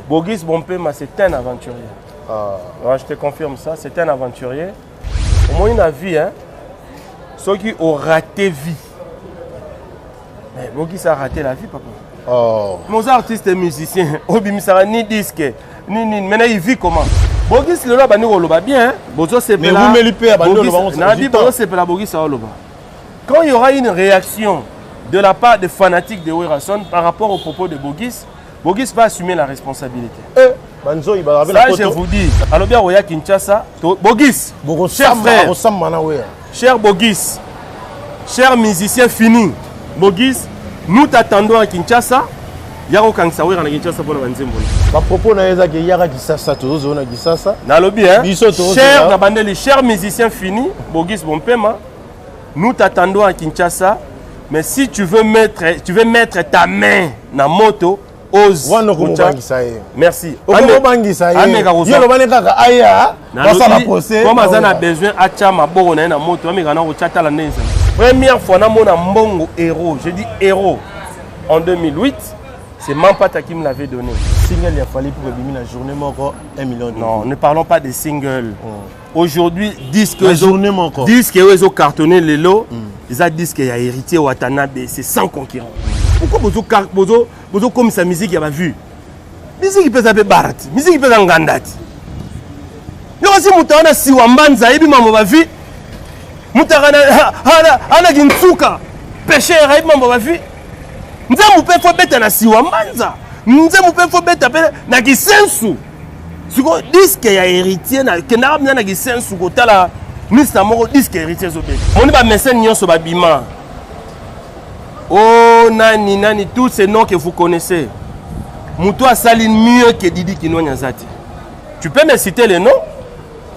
Bogis Bompema, c'est un aventurier. Ouais, je te confirme ça, c'est un aventurier. Au moins une vie, hein. Ceux qui ont raté vie. Mais Bogis a raté la vie, papa. Nos artistes et musiciens, Obimisara ni disque, ni. Maintenant il vit comment? Bogis le là, nous va bien. Mais vous me l'ipez à Bogis. Quand il y aura une réaction de la part des fanatiques de Werason par rapport aux propos de Bogis, Bogis va assumer la responsabilité. Ça, je vous dis. Alors bien, Roya Kinshasa, Bogis, cher frère, cher Bogis, cher musicien fini, Bogis, nous t'attendons à Kinshasa. Yaro Kangsawe à Kinshasa pour la Banzembo. À propos de Yara Kinshasa, tout le Kinshasa. Nalobi, cher musicien fini, Bogis Bompema, nous t'attendons à Kinshasa. Mais si tu veux mettre ta main dans la moto, ose. Merci. Comme on a besoin de moto, première fois, on a un héros. Je dis héros. En 2008, c'est Mampata qui me l'avait donné. Single, il a fallu pour la journée, 1 million. Non, ne parlons pas de single. Aujourd'hui, disque et ont cartonné les lots. Ils ont dit qu'il y a héritier Watanabe, c'est sans concurrent. Pourquoi vous comme sa musique, il y a vu? Musique qui peut s'appeler Barat, musique qui peut s'appeler Ngandat. Il y a aussi Moutana Siwambanza, et puis ma vie. Moutana Ginsuka, péché, et puis ma vie. Nous avons fait faut bête na Siwambanza. Nous avons fait faut bête na Gisensu. Si vous dites qu'il y a héritier, que nous avons na Gisensu, que la ministre Moro disque héritier zobé. On est pas mécène nyon so babima. Oh nani tous ces noms que vous connaissez. Moutou a sali mieux que Didi Kinwani Zati. Tu peux me citer les noms?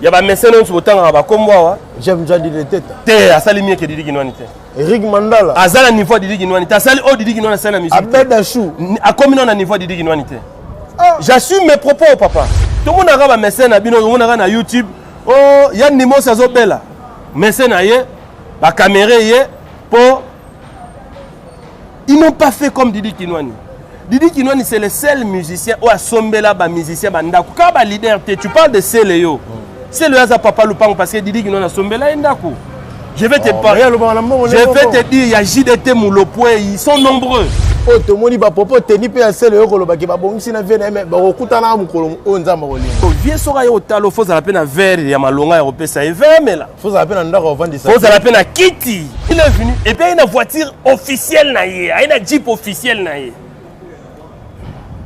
Il y a pas mécène nyon so tanga ba comme moi. J'aime déjà dire les têtes. Té a sali mieux que Didi Kinwani té. Eric Mandala. A sali niveau Didi Kinwani. Ta sali oh Didi Kinwani sali la musique. Abed Achou. A combien na niveau Didi Kinwani té? J'assume mes propos papa. Tout le monde a ba mécène na bino, tout le monde a na YouTube. Oh, il y a un numéro ça zobela. Mécène na yé, la caméra yé pour. Ils n'ont pas fait comme Didi Kinwani. Didi Kinwani c'est le seul musicien où a sombela ba musicien bandaku. Quand ba leader tu parles de Céléo. Céléo a papa Lupango parce que Didi Kinwani a sombela ndaku. Je vais te parler. Je vais te dire il y a JDT Moulopoué, ils sont nombreux. Oh, tout le monde va popo tenir pe Céléo ko loba ki ba bongi na vena mais ba okutana mu kolongo onza makolinga. Viens sora yo talo faut la peine à verre ya malonga européen ça est vert mais là. Faut la peine à ndako vendre ça. Faut la peine à Kitty. Il est venu et puis il y a une voiture officielle na yé, il y a une Jeep officielle na yé.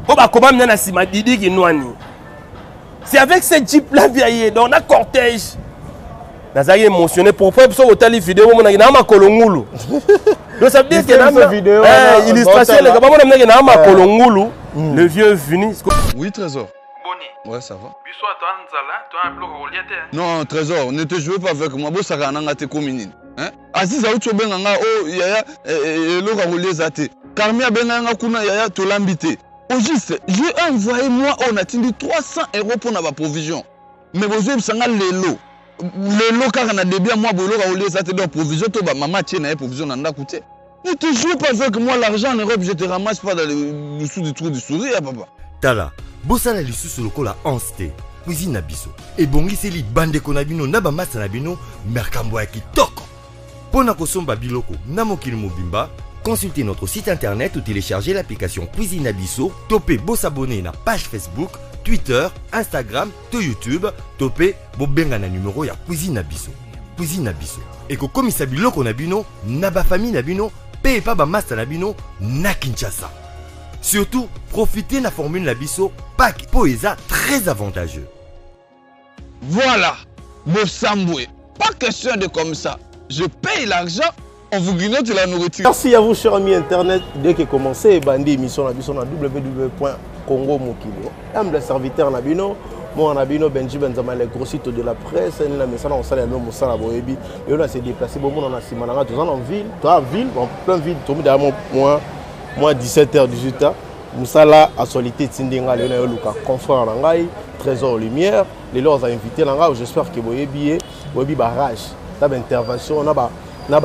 Oh bah comment na sima Didi Kinwani. C'est avec cette Jeep là vieille donc on a cortège. Nazaye émotionné pour faire ça au tali vidéo mon na ma kolongulu. Donc ça veut dire que dans vidéo illustration les gars mon na ma kolongulu le vieux venu. Oui Trésor. Boni. Ouais, ça va. Biso toi nzala, toi un bloc relié. Non, Trésor, ne te jouez pas avec moi. Bo saka nanga te commune. Hein? Aziz a uto benga oh yaya le relié zate. Karmia benga kuna yaya to lambité. Au juste, j'ai envoyé moi on a tindi 300 € pour na provision. Mais vous avez sanga lelo. Lelo car na début moi bolo relié zate donc provision to ba maman tienne provision nanda coûter. Ne te joue pas avec moi l'argent en Europe, je te ramasse pas dans le dessous du trou du sourire papa. Tala, bosala lisusu lokola anste, cuisine na biso. Ebongiseli bandeko na bino na bamasa na bino merkambo ya kitoko. Pona kosomba biloko na mokili mobimba, consultez notre site internet ou téléchargez l'application Cuisine na biso, topé bo s'abonner na page Facebook, Twitter, Instagram, to YouTube, topé bo benga na numéro ya Cuisine na biso. Cuisine na biso. Eko komisa biloko na bino na ba famille na bino, pe pa bamasa na bino na Kinshasa. Surtout, profitez de la formule Labisso Pack Poesa très avantageux. Voilà, Bossamboué. Pas question de comme ça. Je paye l'argent, on vous grignote la nourriture. Merci à vous, chers amis internet. Dès que commencé, bandit émission Labisso na www.congomokili. Âme de serviteur Nabino. Moi, Nabino, Benji Benzama, les gros sites de la presse, on a mis ça dans le salon, on a Boébi. Et on a s'est déplacé, bon, on a Simananga, tout ça en ville, toi en ville, en plein ville, tout le monde derrière moi 17h, 18h. Moussala a solité Tindinga, Luka, confrère Nangai, Trésor Lumière. Les lois ont invité Nanga, j'espère que Boébi barrage. T'as une intervention, on a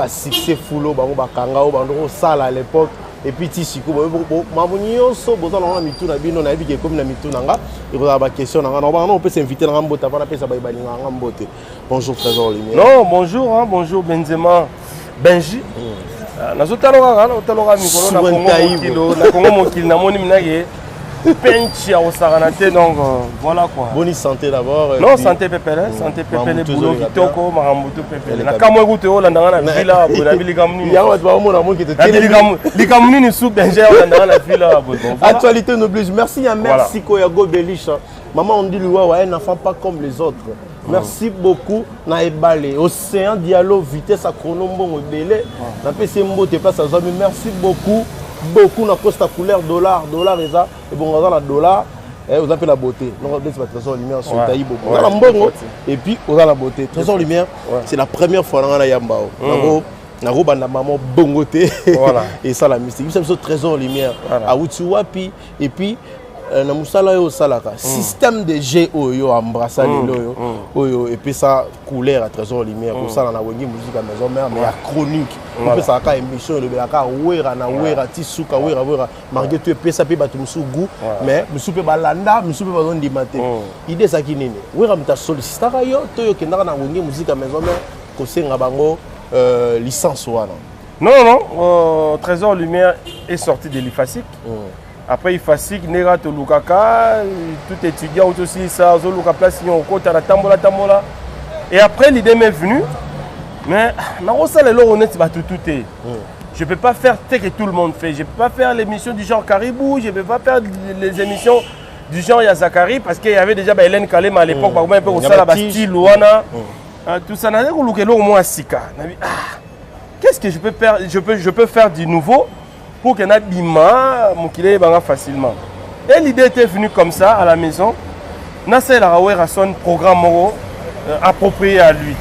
succès full, on a Kangao, on a salle à l'époque. et puis ti siko mamunyo so boza na mitu na bino na bi comme na mitu nanga et vous avez question nanga on peut s'inviter na mbota para pesa ba balinga nga mbote. Bonjour Trésor Lumière. Non, bonjour hein, bonjour Benzema Benji. Nazotaloga otaloga mikolo na Congo kilo na Congo mokili na moni minage penchi au saranate donc voilà quoi. Bonne santé d'abord. Non, santé pepele, santé pepele boulot kitoko marambuto pepele. Na kamwe kuto olanda na villa na bilikamuni. Ya watu ba mo qui te likamuni ni sous Benji olanda na villa. Actualité n'oblige. Merci à merci Koyago Belich. Maman on dit lui un enfant pas comme les autres. Merci beaucoup na ebalé océan dialogue vitesse à chronombo belé na PC mbote pas ça mais merci beaucoup na costa couleur dollar et ça et bon on a la dollar et vous appelez la beauté non c'est pas Trésor Lumière sur taï beaucoup on a mbongo et puis on a la beauté Trésor Lumière c'est la première fois dans la yambao nako banda maman bongoté et ça la mystique c'est ce Trésor Lumière à Utuwapi et puis na musala yo salaka système de jeu oyo embrassa lelo oyo et puis ça couleur à Trésor Lumière pour ça na wengi musique à maison mère mais ya chronique on peut ça ka émission de la ka wera na wera tisuka wera marqué tu pe ça pe batu musu goût mais musu pe balanda musu pe bazon dimate idée ça ki nini wera mta sollicita yo to yo kendaka na wengi musique à maison mère ko senga bango licence wana. Non, Trésor Lumière est sorti de l'IFASIC. Après, il fatigue, Nera to Lukaka, tout étudiant aussi, ça, Zoluka place, on compte à la tambola. Et après, l'idée m'est venue, mais je ne peux pas faire tel que tout le monde fait. Je ne peux pas faire l'émission du genre Caribou, je ne peux pas faire les émissions du genre Yazakari, parce qu'il y avait déjà Hélène Kalem à l'époque, un peu au Salabasti, Luana, tout ça. Qu'est-ce que je peux faire? Je peux faire du nouveau pour que notre bima mokile banga facilement. Et l'idée était venue comme ça à la maison. Nasa la rawera son programme approprié à lui.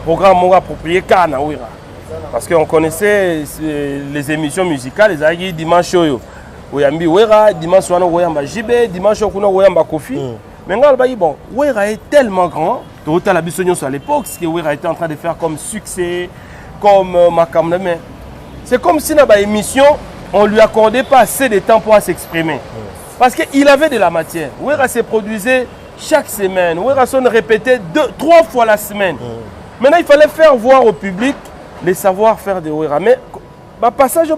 Programme approprié kana wera. Parce qu'on connaissait les émissions musicales, les agi dimanche yo. Oyambi wera, dimanche wana oyamba jibe, dimanche kuna oyamba kofi. Mais ngal ba bon, wera est tellement grand. Tota la bisognon à l'époque, ce que wera était en train de faire comme succès, comme makamna mais c'est comme si dans l'émission, on ne lui accordait pas assez de temps pour s'exprimer. Parce qu'il avait de la matière. Ouera se produisait chaque semaine. Ouera se répétait 3 fois la semaine. Maintenant, il fallait faire voir au public les savoir-faire de Ouera. Mais le passage sur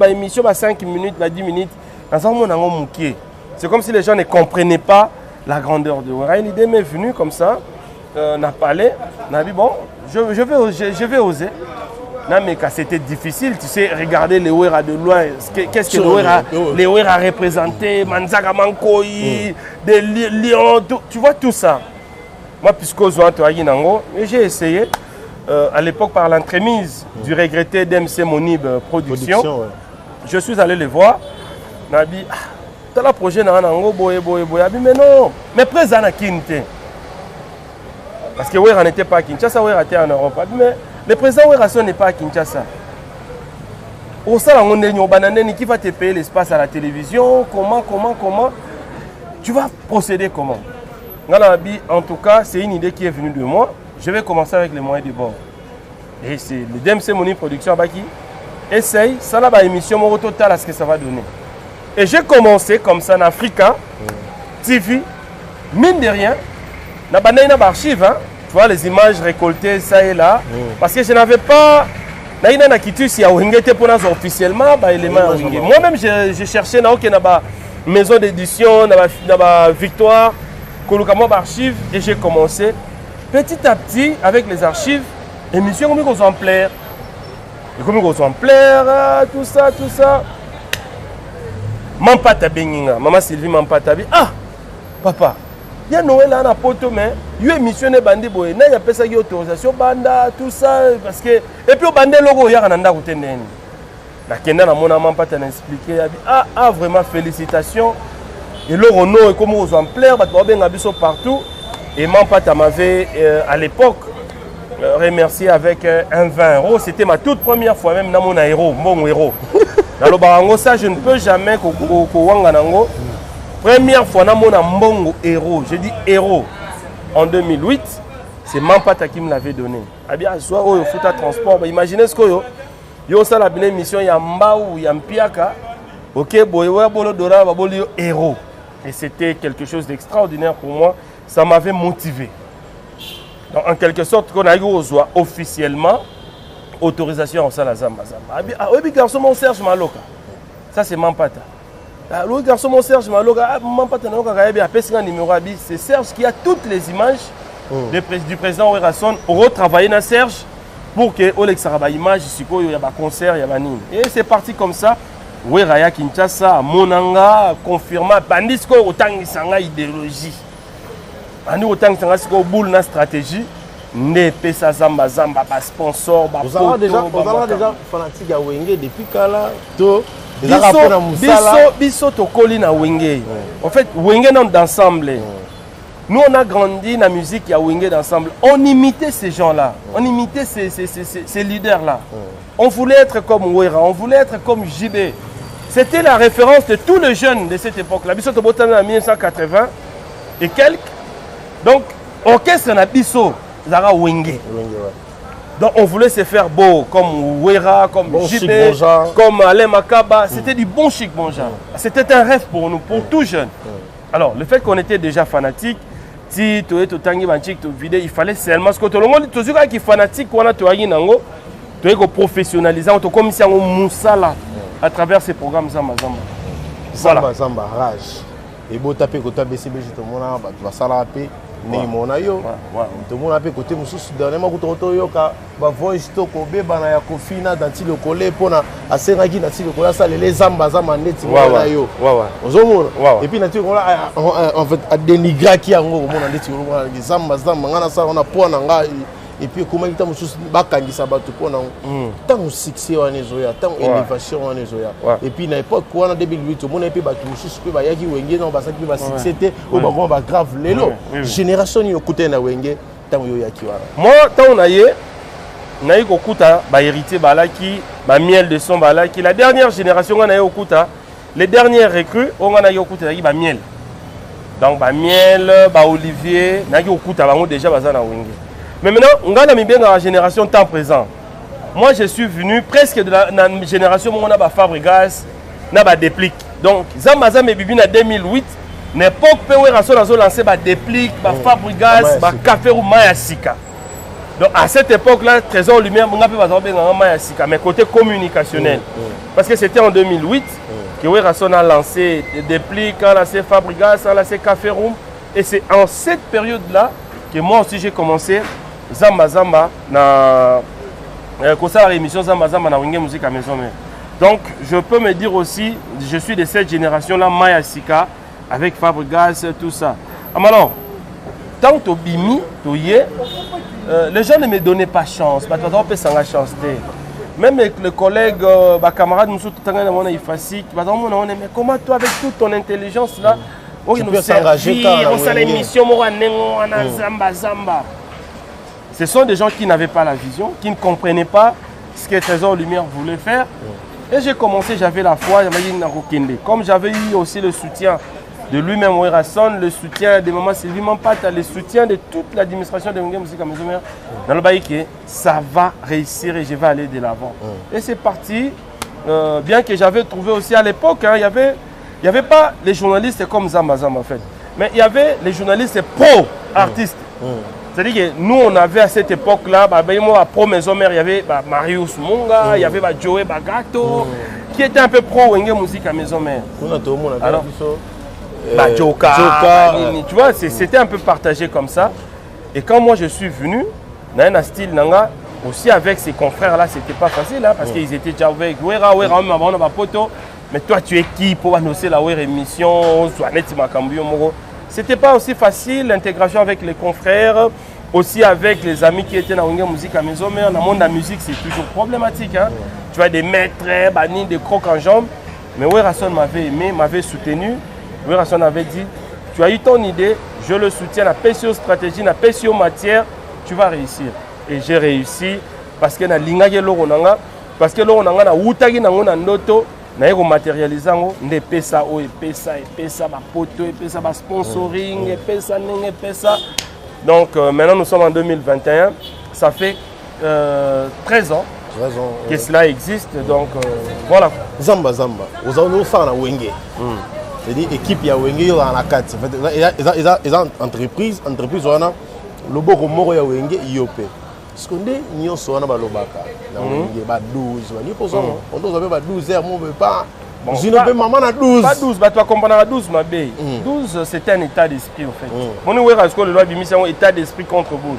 l'émission, 5 minutes, 10 minutes, c'est comme si les gens ne comprenaient pas la grandeur de Ouera. L'idée m'est venue comme ça. On a parlé. On a dit, bon, je vais oser. Non, mais quand c'était difficile, tu sais, regarder les Ouera de loin, qu'est-ce que les Ouera représentaient, Manzaga Mankoyi, des lions, tu vois tout ça. Moi, puisque j'ai essayé, à l'époque, par l'entremise du regretté DMC Monib Production, je suis allé les voir. Je me dit, tu as le projet, mais non, mais présent à Kinte. Parce que Ouera n'était pas à Kinshasa, Ouera était en Europe. Mais le président Ouera n'est pas à Kinshasa. Au salon, on est qui va te payer l'espace à la télévision. Comment tu vas procéder comment? En tout cas, c'est une idée qui est venue de moi. Je vais commencer avec les moyens de bord. Et c'est le DMC Money Production qui essaye, ça là, émission, mon total à ce que ça va donner. Et j'ai commencé comme ça en Africa TV, mine de rien. Na banana archive, hein? Tu vois les images récoltées ça et là, parce que je n'avais pas, na kitu si awengete pour nous officiellement, moi-même je cherchais na maison d'édition, na Victoire, kolukamo archive et j'ai commencé petit à petit avec les archives, émission comme exemplaire, tout ça. Mampata Benginga, maman Sylvie Mampata, papa. Il y a Noël à poto mais il y a émission bandi boy na ya pesa qui autorisation banda tout ça parce que et puis au bandé logo ya kananda kutendeni la kenda na mona maman pas t'en expliquer vraiment félicitations et le Renault est comme aux exemplaires ba benga biso partout et maman pas m'avait à l'époque remercié avec un 20 €. C'était ma toute première fois même na mon héros mon héros dans le barango ça je ne peux jamais ko wanga nango. Première fois, dans mon mbongo héros, je dis héros, en 2008, c'est Mampata qui me l'avait donné. Ah bien, soit au foot à transport, imaginez ce que yo ça la bien émission ya Mbao ya Mpiaka. OK, boyewa bolo dora ba bolo héros. Et c'était quelque chose d'extraordinaire pour moi, ça m'avait motivé. Donc, en quelque sorte qu'on a eu officiellement autorisation à la Zamba Zamba. Ah oui, garçon mon Serge Maloka. Ça c'est Mampata. Le garçon mon Serge Maloka, Mampata numéro abi, c'est Serge qui a toutes les images du président Ouerasson retravailler dans Serge pour que Olex Araba image il y a un concert, il y a un et c'est parti comme ça. Oueraya Kinshasa, Monanga confirma bandisco autant sanga idéologie. Ani autant sanga siko boule na stratégie. Ne pesa zamba zamba ba sponsor ba vous avez déjà fanatique à Wenge depuis kala to biso to koli na Wenge. En fait Wenge non d'ensemble. Nous on a grandi dans la musique à Wenge d'ensemble. On imitait ces gens-là. On imitait ces leaders-là. On voulait être comme Ouera, on voulait être comme JB. C'était la référence de tous les jeunes de cette époque-là. Biso to botana en 1980 et quelques. Donc orchestre na biso Zara Wenge. Donc on voulait se faire beau, comme Ouera, comme bon JB, comme Alain Makaba. C'était du bon chic, bon genre. C'était un rêve pour nous, pour tout jeune. Alors le fait qu'on était déjà fanatique, si tu es tangi banchik tu vidé, il fallait seulement ce que tout le monde toujours qui fanatique on a toagi nango, tu es professionnalisé, on te comme si on moussala à travers ces programmes Zamba Zamba. Zamba Zamba rage. Et beau taper côté BCB tout le monde va s'arraper. Mais mon ayo, tout le monde a fait côté Moussous dernièrement quand on toyoka, va voice to kobe bana ya kofina dans le collé pour na asenaki dans le collé ça les zamba zamba neti mon ayo. Et puis naturellement en fait à dénigrer qui a ngo mon neti les zamba zamba ngana ça on a point nga et puis comment il t'a Moussous bakangisa batu pour na tant succès on est zoya tant élévation on est zoya et puis na époque quoi en 2008 mon épée batu Moussous peut ba yaki wenge non ba ça qui va succès au bagon ba grave lelo génération yo koute na wenge tant yo yaki wala moi tant na ye na yo kokuta ba héritier balaki ba miel de son balaki la dernière génération on a yo kokuta les dernières recrues on a yo kokuta ba miel donc ba miel ba olivier na yo kokuta bango déjà baza na wenge. Mais maintenant, on a mis bien dans la génération temps présent. Moi, je suis venu presque de la génération où on a Fabregas, on a Déplique. Donc, Zamba Zamba et Bibi en 2008, n'importe où on a lancé Déplique, Fabregas, Café ou Mayasika. Donc, à cette époque-là, Trésor Lumière, on a fait Mayasika, mais côté communicationnel. Parce que c'était en 2008 que on a lancé Déplique, on a lancé Fabregas, on a lancé Café Room. Et c'est en cette période-là que moi aussi j'ai commencé. Zamba Zamba na l'émission Zamba Zamba na Wenge Musique à Maison Mère. Donc je peux me dire aussi, je suis de cette génération là, Maya Sika avec Fabregas, tout ça. Alors, tant que bimi, les gens ne me donnaient pas chance, parce qu'on peut s'en chance. Même avec les collègues, les camarades, nous sommes tout le monde effacique. Mais comment toi avec toute ton intelligence là, on nous servir, on s'en l'émission, on a Zamba Zamba. Ce sont des gens qui n'avaient pas la vision, qui ne comprenaient pas ce que Trésor Lumière voulait faire. Et j'ai commencé, j'avais la foi, comme j'avais eu aussi le soutien de lui-même, Ouerasson, le soutien de Maman Sylvie Mampata, le soutien de toute l'administration de Wenge Musique à Maison Mère, dans le baïké, ça va réussir et je vais aller de l'avant. Et c'est parti, bien que j'avais trouvé aussi à l'époque, il n'y avait pas les journalistes comme Zamba Zamba en fait, mais il y avait les journalistes pro-artistes. C'est-à-dire que nous, on avait à cette époque-là, à Pro Maison Mère, il y avait Marius Munga, il y avait Joey Bagato, qui était un peu pro Wenge Musique à Maison Mère. Alors, Joka, tu vois, c'était un peu partagé comme ça. Et quand moi je suis venu, dans un style Nanga, aussi avec ses confrères-là, c'était pas facile, hein, parce qu'ils étaient déjà avec Ouera, mais toi tu es qui pour annoncer la Ouera émission, c'était pas aussi facile, l'intégration avec les confrères, aussi avec les amis qui étaient dans Wenge Musique à Maison Mère. Dans le monde de la musique, c'est toujours problématique. Hein. Tu vois des maîtres, des crocs en jambes. Mais Ouerasson m'avait aimé, m'avait soutenu. Ouerasson avait dit, tu as eu ton idée, je le soutiens, la PCO stratégie, la PCO matière, tu vas réussir. Et j'ai réussi parce que na lingage loronanga, parce que loronanga na wutagi nango na ndoto. Na matérialiser ne pesa o pesa ba poto pesa ba sponsoring pesa nenge pesa. Donc maintenant nous sommes en 2021, ça fait 13 ans raison. Que cela existe, donc voilà. Zamba. Aux avons ça na Wenge. C'est-à-dire équipe ya Wenge dans la carte. En fait, ils ont entreprise wana loboko moko ya Wenge IOP. Parce qu'on dit nyonso wana balobaka. Na Wenge ba 12, ni pour ça on doit avoir 12 heures mon pas. Bon, je ne peux maman à 12. Pas 12, bah tu vas comprendre à 12 ma belle. 12 c'est un état d'esprit en fait. Mon nouveau rasco le loi du mission état d'esprit contre vous.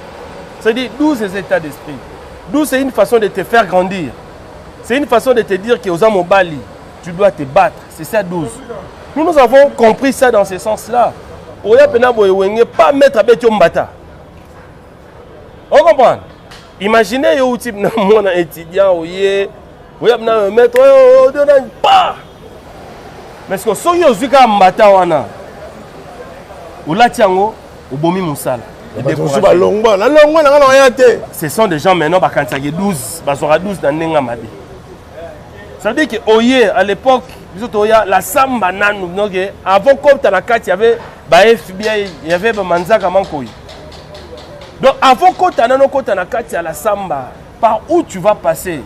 C'est-à-dire 12 c'est état d'esprit. 12 c'est une façon de te faire grandir. C'est une façon de te dire que aux hommes Bali, tu dois te battre. C'est ça 12. Nous avons compris ça dans ce sens-là. Oya penabo ewenge pas mettre à bête mbata. On comprend? Imaginez yo type na mon étudiant oye, oya na mettre pas. Mais ce que so yo zuka mbata wana. Ola tiango obomi musala. Ce sont des gens maintenant qui 12, basora 12 dans nenga mabe. Ça veut dire que oye à l'époque, la samba nanu avant comme tu la carte il y avait ba FBI, il y avait ba manzaka mankoyi. Donc avant que tu as la carte la samba, par où tu vas passer?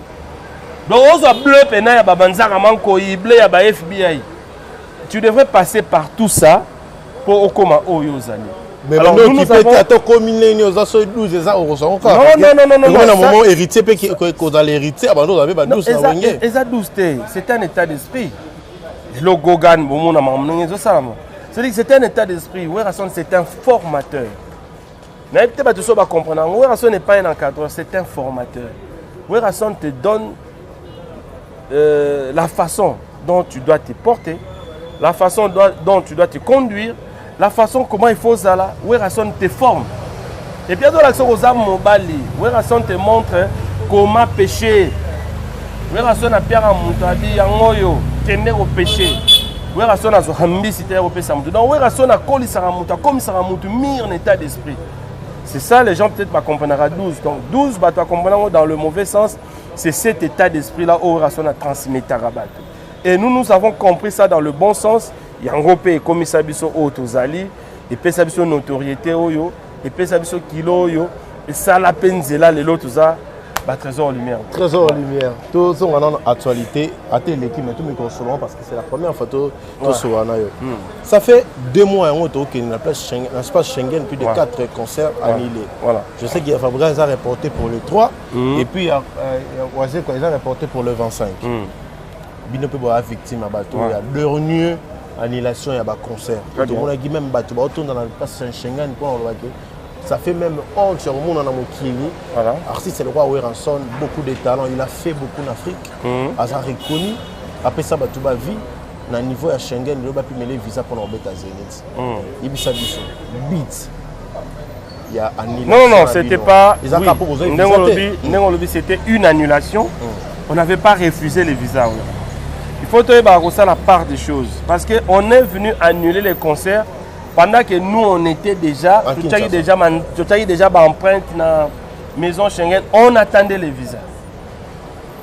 Donc on bleu pena ya ba manzaka mankoyi, bleu ya ba FBI. Tu devrais passer par tout ça pour okoma oyo zali. Mais alors, nous avons... Non, héritier, c'est un état d'esprit. C'est un état d'esprit. C'est un formateur. N'est pas un encadreur, c'est un formateur. Te donne la façon dont tu dois te porter, la façon dont tu dois te conduire, la façon comment il faut ça là, Werason te forme. Et puis dans l'action aux âmes mobali, Werason te montre comment pécher. Werason a pierre à moutadi, en oyo, tenir au péché. Werason a zohambi si t'es au péché. Donc Werason a collé sa ramouta, comme sa ramouta, mis en état d'esprit. C'est ça, les gens peut-être pas comprendre à 12. Donc 12, bah, tu vas comprendre dans le mauvais sens, c'est cet état d'esprit là où Werason a transmis ta rabat. Et nous avons compris ça dans le bon sens. Il y a un repère comme ça biso autozali et puis ça biso notoriété oyo et puis ça biso kilo oyo et ça la peine là les autres ça bah trésor en lumière. Trésor en lumière. Tout ça on a actualité à l'équipe mais tout me consolant parce que c'est la première photo tout ça on a eu. Ça fait 2 mois on est au na place Schengen, l'espace Schengen plus de 4 concerts annulés. Voilà. Je sais qu'il y a Fabrice a reporté pour le 3 et puis il y a Oisé quoi ils ont reporté pour le 25. Bino peut voir victime à bateau il y a dernier annulation, il y a un concert. Tout le monde a dit même que dans la place Saint-Schengen, ça fait même honte sur le monde en Amokili. Artiste, c'est le roi Weranson, beaucoup de talent. Il a fait beaucoup en Afrique. Il a reconnu. Après ça, il a vie. Dans le niveau de Schengen, il a pu mêler visa pour l'embêter à Zénith. Il y a beat. Il y a annulation. Non, c'était pas. C'était une annulation. On n'avait pas refusé les visas. Il faut tenir ça la part des choses. Parce qu'on est venu annuler les concerts pendant que nous, on était déjà, tu as déjà empreinte dans la maison Schengen, on attendait les visas.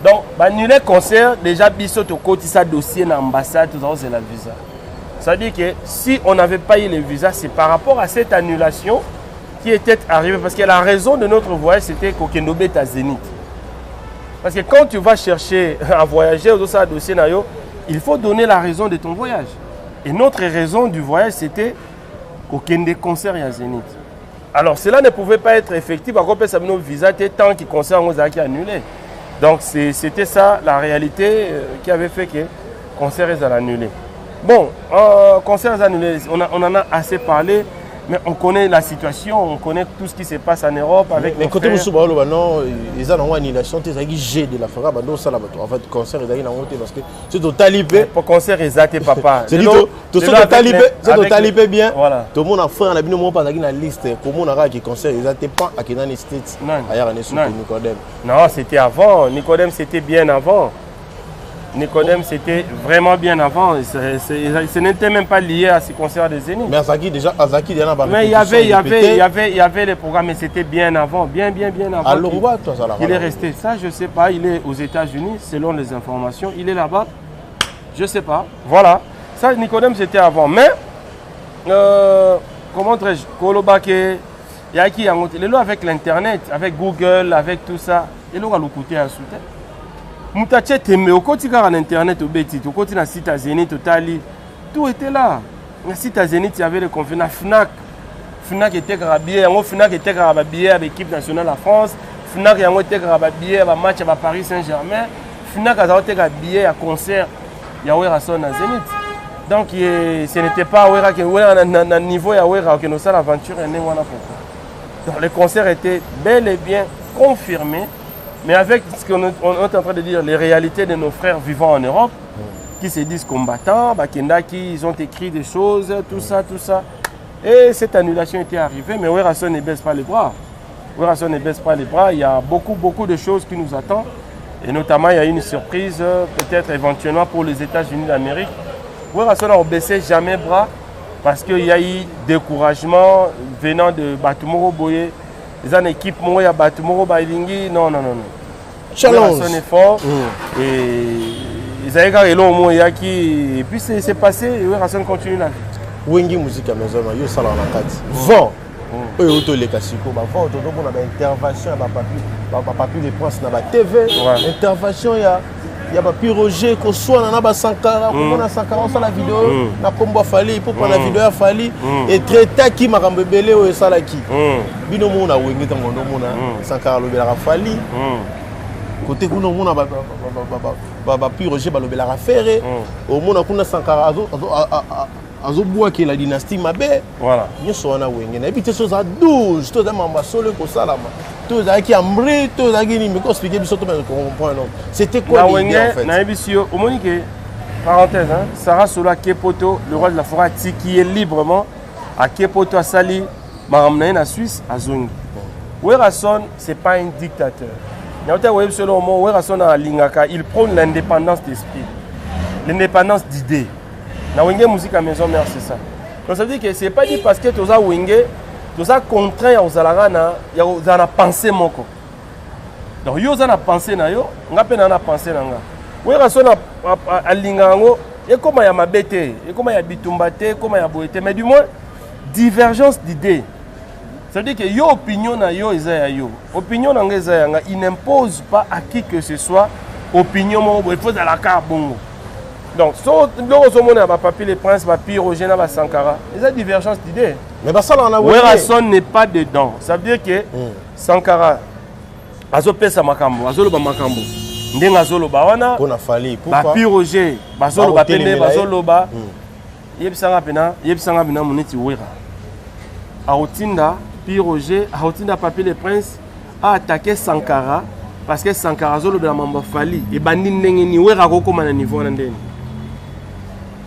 Donc, annuler les concerts, déjà, bisous au côté ça dossier dans l'ambassade, tout ça, c'est la visa. Ça veut dire que si on n'avait pas eu les visas, c'est par rapport à cette annulation qui était arrivée. Parce que la raison de notre voyage, c'était qu'Okenobe est à Zénith. Parce que quand tu vas chercher à voyager au dossier, il faut donner la raison de ton voyage. Et notre raison du voyage, c'était qu'aucun des concerts à Zénith. Alors cela ne pouvait pas être effectif, à cause de nos visas, tant qu'ils concerts ont été annulés. Donc c'était ça la réalité qui avait fait que le concert est annulé. Bon, concert est annulé, on en a assez parlé. Mais on connaît la situation, on connaît tout ce qui se passe en Europe avec mais côté Moussou non, ils ont une annulation, ils ont G de la Fara, donc ça en fait concert ils ont monté parce que c'est totalipé. Pour concert ils ont papa. C'est dit tout ça totalipé bien. Tout le monde a fait un abonnement moment pas dans la liste comment on a qui concert ils ont pas à qui dans les States. Ailleurs on est sur Nicodème. Non, c'était avant, Nicodème c'était bien avant. Nicodème, c'était vraiment bien avant. Ce n'était même pas lié à ce concert des Zénith. Mais Azaki, déjà, mais il y avait les programmes, mais c'était bien avant, bien avant. Alors, toi, ça il est resté, ça, je ne sais pas. Il est aux États-Unis, selon les informations. Il est là-bas, je ne sais pas. Voilà. Ça, Nicodème, c'était avant. Mais, comment dirais-je, Kolobake, il y a qui il est là avec l'Internet, avec Google, avec tout ça. Il aura le côté à soutien. Moutache Tembe, au quotidien en internet, au Bétit, au quotidien site à Zénith, au Tali, tout était là. Le site à Zénith, il y avait le conflit. FNAC. FNAC était grabillé, FNAC était grabillé avec l'équipe nationale de la France. FNAC était grabillé avec match à Paris Saint-Germain. FNAC était grabillé à concert. Il y a à Zénith. Donc ce n'était pas à niveau que nous avons l'aventure. Donc le concert était bel et bien confirmé. Mais avec ce qu'on est en train de dire, les réalités de nos frères vivant en Europe, qui se disent combattants, ils ont écrit des choses, tout ça. Et cette annulation était arrivée, mais Werrason ne baisse pas les bras. Werrason ne baisse pas les bras. Il y a beaucoup de choses qui nous attendent. Et notamment, il y a une surprise, peut-être éventuellement pour les États-Unis d'Amérique. Werrason n'a baissé jamais bras parce qu'il y a eu découragement venant de Batumoro Boye. Ils ont une équipe, il y a Batumoro Bailingi. Non. Challenge. Werrason est fort. Et ils ont et puis c'est passé, et Werrason continue la vie. Wengi musique à maison, yo sala na kati. Vent. Eux auto les kasiko, ba vent auto donc on a intervention ba papi les princes na ba TV. Intervention il y a ba Roger ko soit na ba Sankara, ko na Sankara ça la vidéo na kombo fali pour prendre la vidéo ya fali et traiter qui makambe belé o sala ki. Bino mo na Wengi tango no mo na Sankara lo bela fali. Côté kuno mo na ba Roger ba lo bela ferré. Au mo na kuna Sankara azoboa qui la dynastie Mabé. Voilà. Nous sommes à Wengi. Et puis tu choses à 12, tout ça m'a solo ko salama. Tout ça qui ambré, tout ça qui me expliquer biso to comprendre. C'était quoi l'idée en fait? Na ebisio, au monique parenthèse hein, Sarah Sola Kepoto, le roi de la forêt qui est librement à Kepoto à Sali, maramna na Suisse à Zongi. Werrason, c'est pas un dictateur. Werrason à Lingaka, il prône l'indépendance d'esprit, l'indépendance d'idées. Na Wenge musique à maison mère c'est ça. Donc ça veut dire que c'est pas dit parce que tu as Wenge, tu as contraint aux Alarana, il y a une pensée moko. Donc yo za na pensée na yo, ngape na pensée na nga. Werrason a lingango, et comme il y a mabete, et comme il y a bitumbate, comme il y a boete, mais du moins divergence d'idées. Ça veut dire que yo opinion na yo ezaya yo. Opinion na nga ezaya nga, il n'impose pas à qui que ce soit opinion mo, il faut de la carte bongo. Donc, si on a papi les princes, papi Roger, Sankara, il y a divergence d'idées. Mais ça, on a Werrason n'est pas dedans. Ça veut dire que Sankara, Azopé Samakambo, Azoloba Makambo, Ndeng Azoloba Wana, papi Roger, Bazoloba Pende, Bazoloba, Yebsanga Pena, Moneti Wera. Aotinda, Pi Roger, Aotinda, papi les princes, a attaqué Sankara parce que Sankara Azoloba Mamba Fali, et Bandin Nengeni, Wera Roko Mana niveau Nandeni.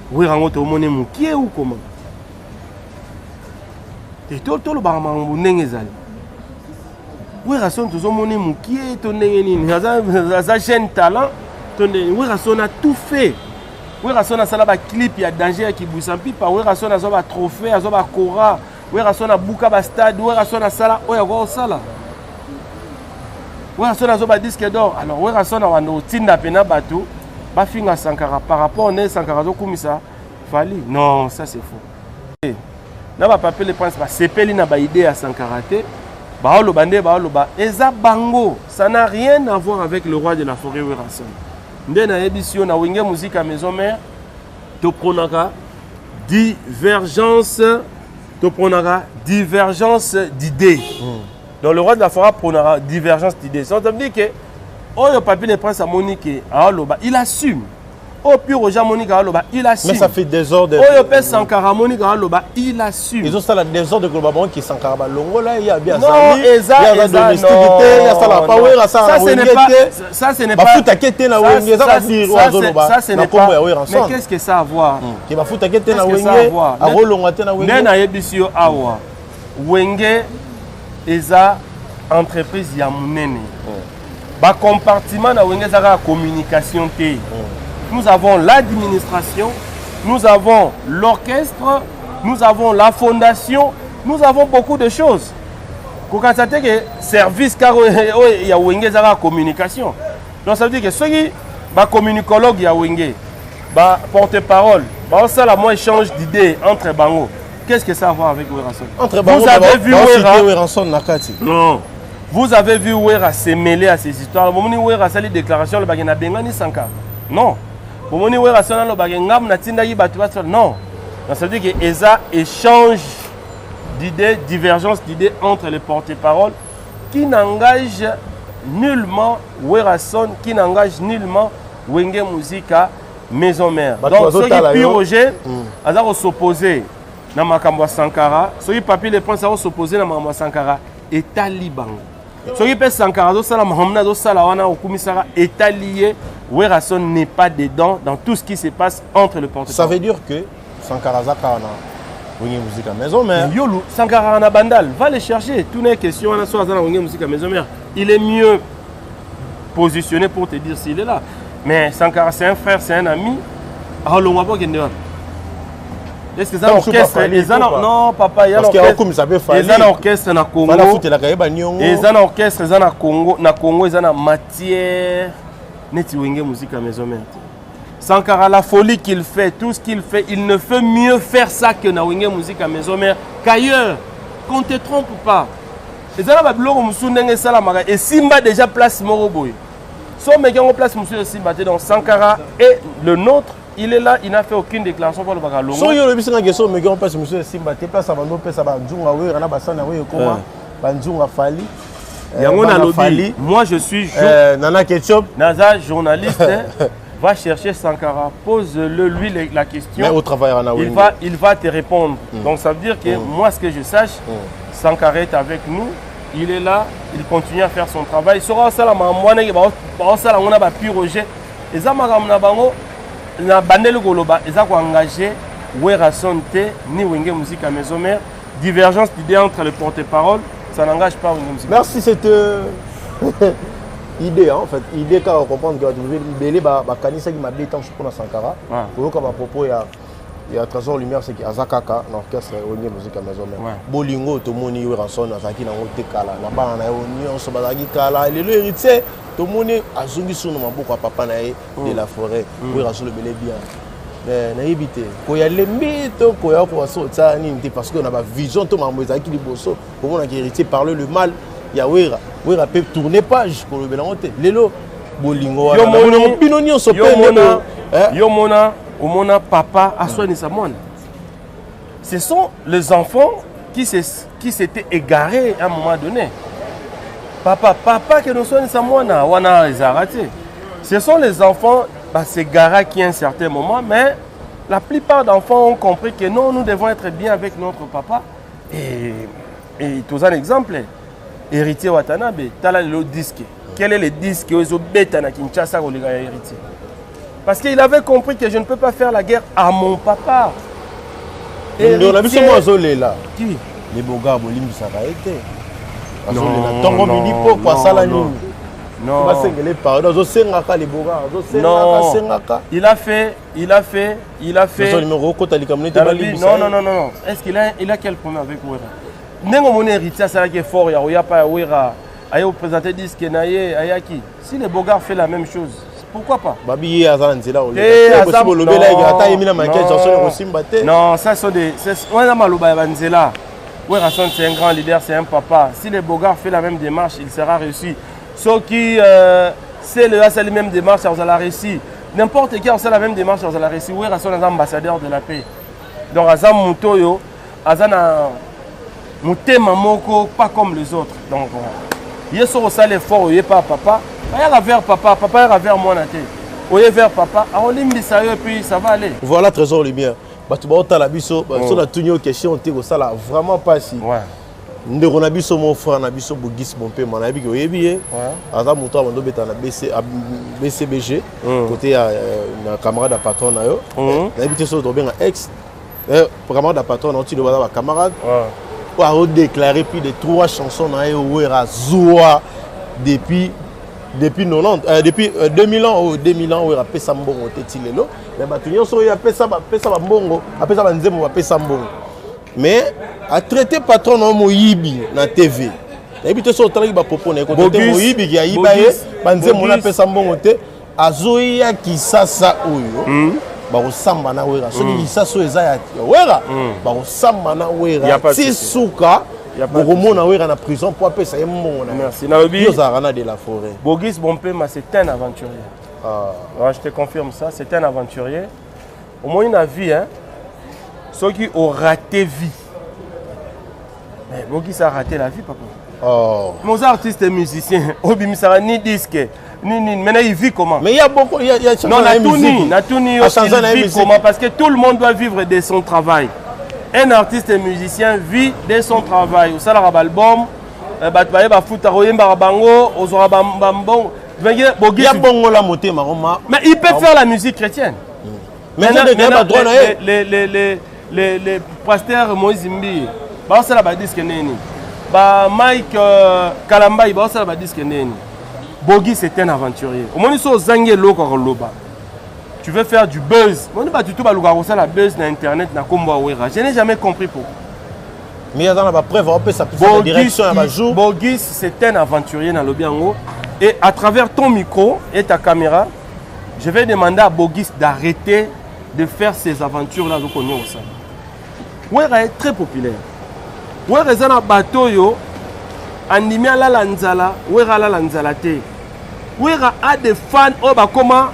Oui, rangoto mone mukie ou comment? Et tout le barman n'engezali. Oui, Werrason tout mone mukie ton n'engeni. Ça jeune talent. Werrason a tout fait. Werrason a ça là clip il y a danger qui bousampi par Werrason a ça trophée, a ça kora. Werrason a bouka ba stade. Werrason a ça là. Oya go ça là. Werrason a ça disque d'or. Alors Werrason a wano tinda pena bateau. Bafinga Sankara par rapport à Sankara Zokumisa Fali. Non, ça c'est faux. Na ba papier les princes ba sepeli na ba idée à Sankara te. Ba lo bande ba lo ba eza bango, ça n'a rien à voir avec le roi de la forêt Werrason. Ndena édition na Wenge musique à maison mère. To pronaka divergence d'idées. Dans le roi de la forêt pronaka divergence d'idées. Ça veut dire que oh, le papier des princes à Monique, il assume. Oh, puis Roger Monique, il assume. Mais ça fait désordre. Oh, le père Sankara Monique, il assume. Ils ont ça, la désordre de Global qui est Sankara Longo là, il y a bien ça. Non, il y a domesticité, il y a ça la power, ça ce n'est pas. Ça, ce n'est pas. Ça, ce n'est pas. Mais qu'est-ce que ça a à voir? Qui va foutre à Kete na Wenge, à Rolonga na Wenge. Nena Ebisio Awa. Wenge, eza entreprise ya munene. Ba compartiment na Wenge za la communication te. Nous avons l'administration, nous avons l'orchestre, nous avons la fondation, nous avons beaucoup de choses. Quand on sait que service car il y a Wenge za la communication. Donc ça veut dire que ceux qui ba communicologue ya Wenge, ba porte-parole, ba ça la moins échange d'idées entre bango. Qu'est-ce que ça a à voir avec Werrason? Entre bango, vous avez vu Werrason Nakati. Non. Vous avez vu Wera se mêler à ces histoires. Vous avez vu Wera faire des déclarations, le bagana bengani Sankara. Non. Vous avez vu Wera faire le bagana na tindagi batuwa. Non. Ça veut dire que ESA échange d'idées, divergence d'idées entre les porte-paroles qui n'engagent nullement Werason, qui n'engage nullement Wenge Musica Maison Mère. Donc ceux qui piroger, ils vont s'opposer à Makambo Sankara. Ceux qui papier les princes vont s'opposer à Makambo Sankara. État libango. Ceux qui pèsent Sankara, État lié, Werason n'est pas dedans dans tout ce qui se passe entre le porte-parole. Ça veut dire que Sankara Zakana, Wenge Musica Maison Mère. Yolo, Sankara na Bandal, va les chercher. Toutes les questions, Wenge Musica Maison Mère. Il est mieux positionné pour te dire s'il est là. Mais Sankara, c'est un frère, c'est un ami. Est-ce que ça orchestre? Non, papa, il y a un orchestre na Congo. Il y a un orchestre na Congo, il y a une matière. Neti Wenge Musica Maison Mère. Sankara, la folie qu'il fait, tout ce qu'il fait, il ne fait mieux faire ça que na Wenge Musica Maison Mère qu'ailleurs. Qu'on ne te trompe pas. Et Simba déjà place Moroboy. Son mec en place Monsieur Simba. Donc Sankara et le nôtre, il est là, il n'a fait aucune déclaration pour le Bagalongo. Si il y a une question, mais on place Monsieur Simba, tu place avant de passer à Banjunga, oui, on a passé à comment Banjunga Fali. Moi je suis Nana Ketchup. Naza journaliste. Va chercher Sankara, pose-le lui la question. Mais au travail, il va te répondre. Donc ça veut dire que moi, ce que je sache, Sankara est avec nous, il est là, il continue à faire son travail. Il sera ça, on a pu rejet. Et ça, on a bandé goloba, et ça, engagé Werason T, ni Wenge Musica Maison Mère. Divergence d'idées entre les porte-paroles, ça n'engage pas Wenge Musica. Merci, cette idée, en fait. Idée quand on comprend que il y a Kanisa qui m'a dit tant pour Sankara. Pour comme à propos, il y a Trésor Lumière, c'est Azakaka, l'orchestre Wenge Musica Maison Mère. Bolingo, tout le monde y Werason, Azaki, na Otekala, na Bana, on se bazagi Kala, et le héritier, tout le monde a zungi sur nos beaucoup à Papa Nae de la forêt, Werason le belé bien. Mais éviter. Quand il y a les mythes, quand il y a parce qu'on a une vision, tout le monde a qui dit bosso, pour on a héritier parler le mal, il y a Wera peut tourner page pour le bélanté. Lelo, Bolingo, Yomona, Omona papa a soigné sa moine. Ce sont les enfants qui s'étaient égarés à un moment donné. Papa qui nous soigne sa moine, on a les arrêtés. Ce sont les enfants s'égarer qui à un certain moment, mais la plupart d'enfants ont compris que non, nous devons être bien avec notre papa. Et tout un exemple, héritier Watanabe, tu as le disque. Quel est le disque aux Obetana Kinshasa ou les héritiers? Parce qu'il avait compris que je ne peux pas faire la guerre à mon papa. Et on a vu ce moiseau là. Qui? Les beaux gars, Bolim, ça va être. Non, il a fait. Non. Est-ce qu'il a quel problème avec Wera? Nengo mon héritier, c'est là qui est fort. Il n'y a pas Wera. Il a présenté disque Ayaki. Si les Bogards fait la même chose, pourquoi pas? Non, ça sont des. Werason, c'est un grand leader, c'est un papa. Si les Bogards fait la même démarche, il sera réussi. Ceux qui c'est la même démarche, ils ont réussi. N'importe qui a fait la même démarche, ils ont réussi. Werason est ambassadeur de la paix. Donc, Azam Moutoyo, Azana Moutema Moko, pas comme les autres. Donc, il y a ça l'effort, il n'y a pas papa. Il y a vers papa, papa il y a vers moi. Il y a vers papa, on limite ça et puis ça va aller. Voilà, Trésor Lumière. Tu vas la biso, sur la tenue question, tu ça là vraiment pas si. Nous on a biso mon frère, on a biso Bogis mon père, on a biso Yebié. Aza Mouto on doit être à BCBG côté un camarade à patron na yo. On a habité sur bien ex camarade à patron, on tu dois avoir camarade. Pour redéclarer plus de 3 chansons na yo Wera Zoua depuis 90 depuis 2000 ans 2000 ans Wera pesa mbongo tetilelo. Mais Batunion so ya pesa mbongo, apesa banzemo ba pesa mbongo. Mais à traiter patron na moyibi na TV. Et puis tout ça tala ba popo na ko traiter moyibi ki ayiba ye banzemo na pesa mbongo te azoya kisasa oyo. Ba osamba na Wera. So ki kisasa eza ya Wera. Ba osamba na Wera. Tisuka Boromo na wera na prison pour appeler ça mon. Merci. Naobi. Yozarana de la forêt. Bogis Bompema, c'est un aventurier. Ah. Ouais, je te confirme ça, c'est un aventurier. Au moins, il a vie, hein. Ceux qui ont raté vie. Mais Bogis a raté la vie, papa. Oh. Mon artiste et musicien, Obi Misara, ni disque, ni. Maintenant, il vit comment? Mais il y a beaucoup. Il y a non, il vit comment? Parce que tout le monde doit vivre de son travail. Un artiste et musicien vit de son travail. Au salaire album, mais il peut faire la musique chrétienne. Maintenant, les pasteurs Moïse Mbi, Mike Kalamba, Bogi c'est un aventurier. Au moins, ils sont zangés loba. Tu veux faire du buzz. La buzz sur Internet, je n'ai jamais compris pourquoi. Mais il y a une preuve, on peut s'appuyer sur la direction à ma jour. Bogis, c'est un aventurier dans le Biango. Et à travers ton micro et ta caméra, je vais demander à Bogis d'arrêter de faire ces aventures-là. Ouera est très populaire. Ouera est un bateau, animé à la lanzala, Ouera la lanzala te. Ouera a des fans, comment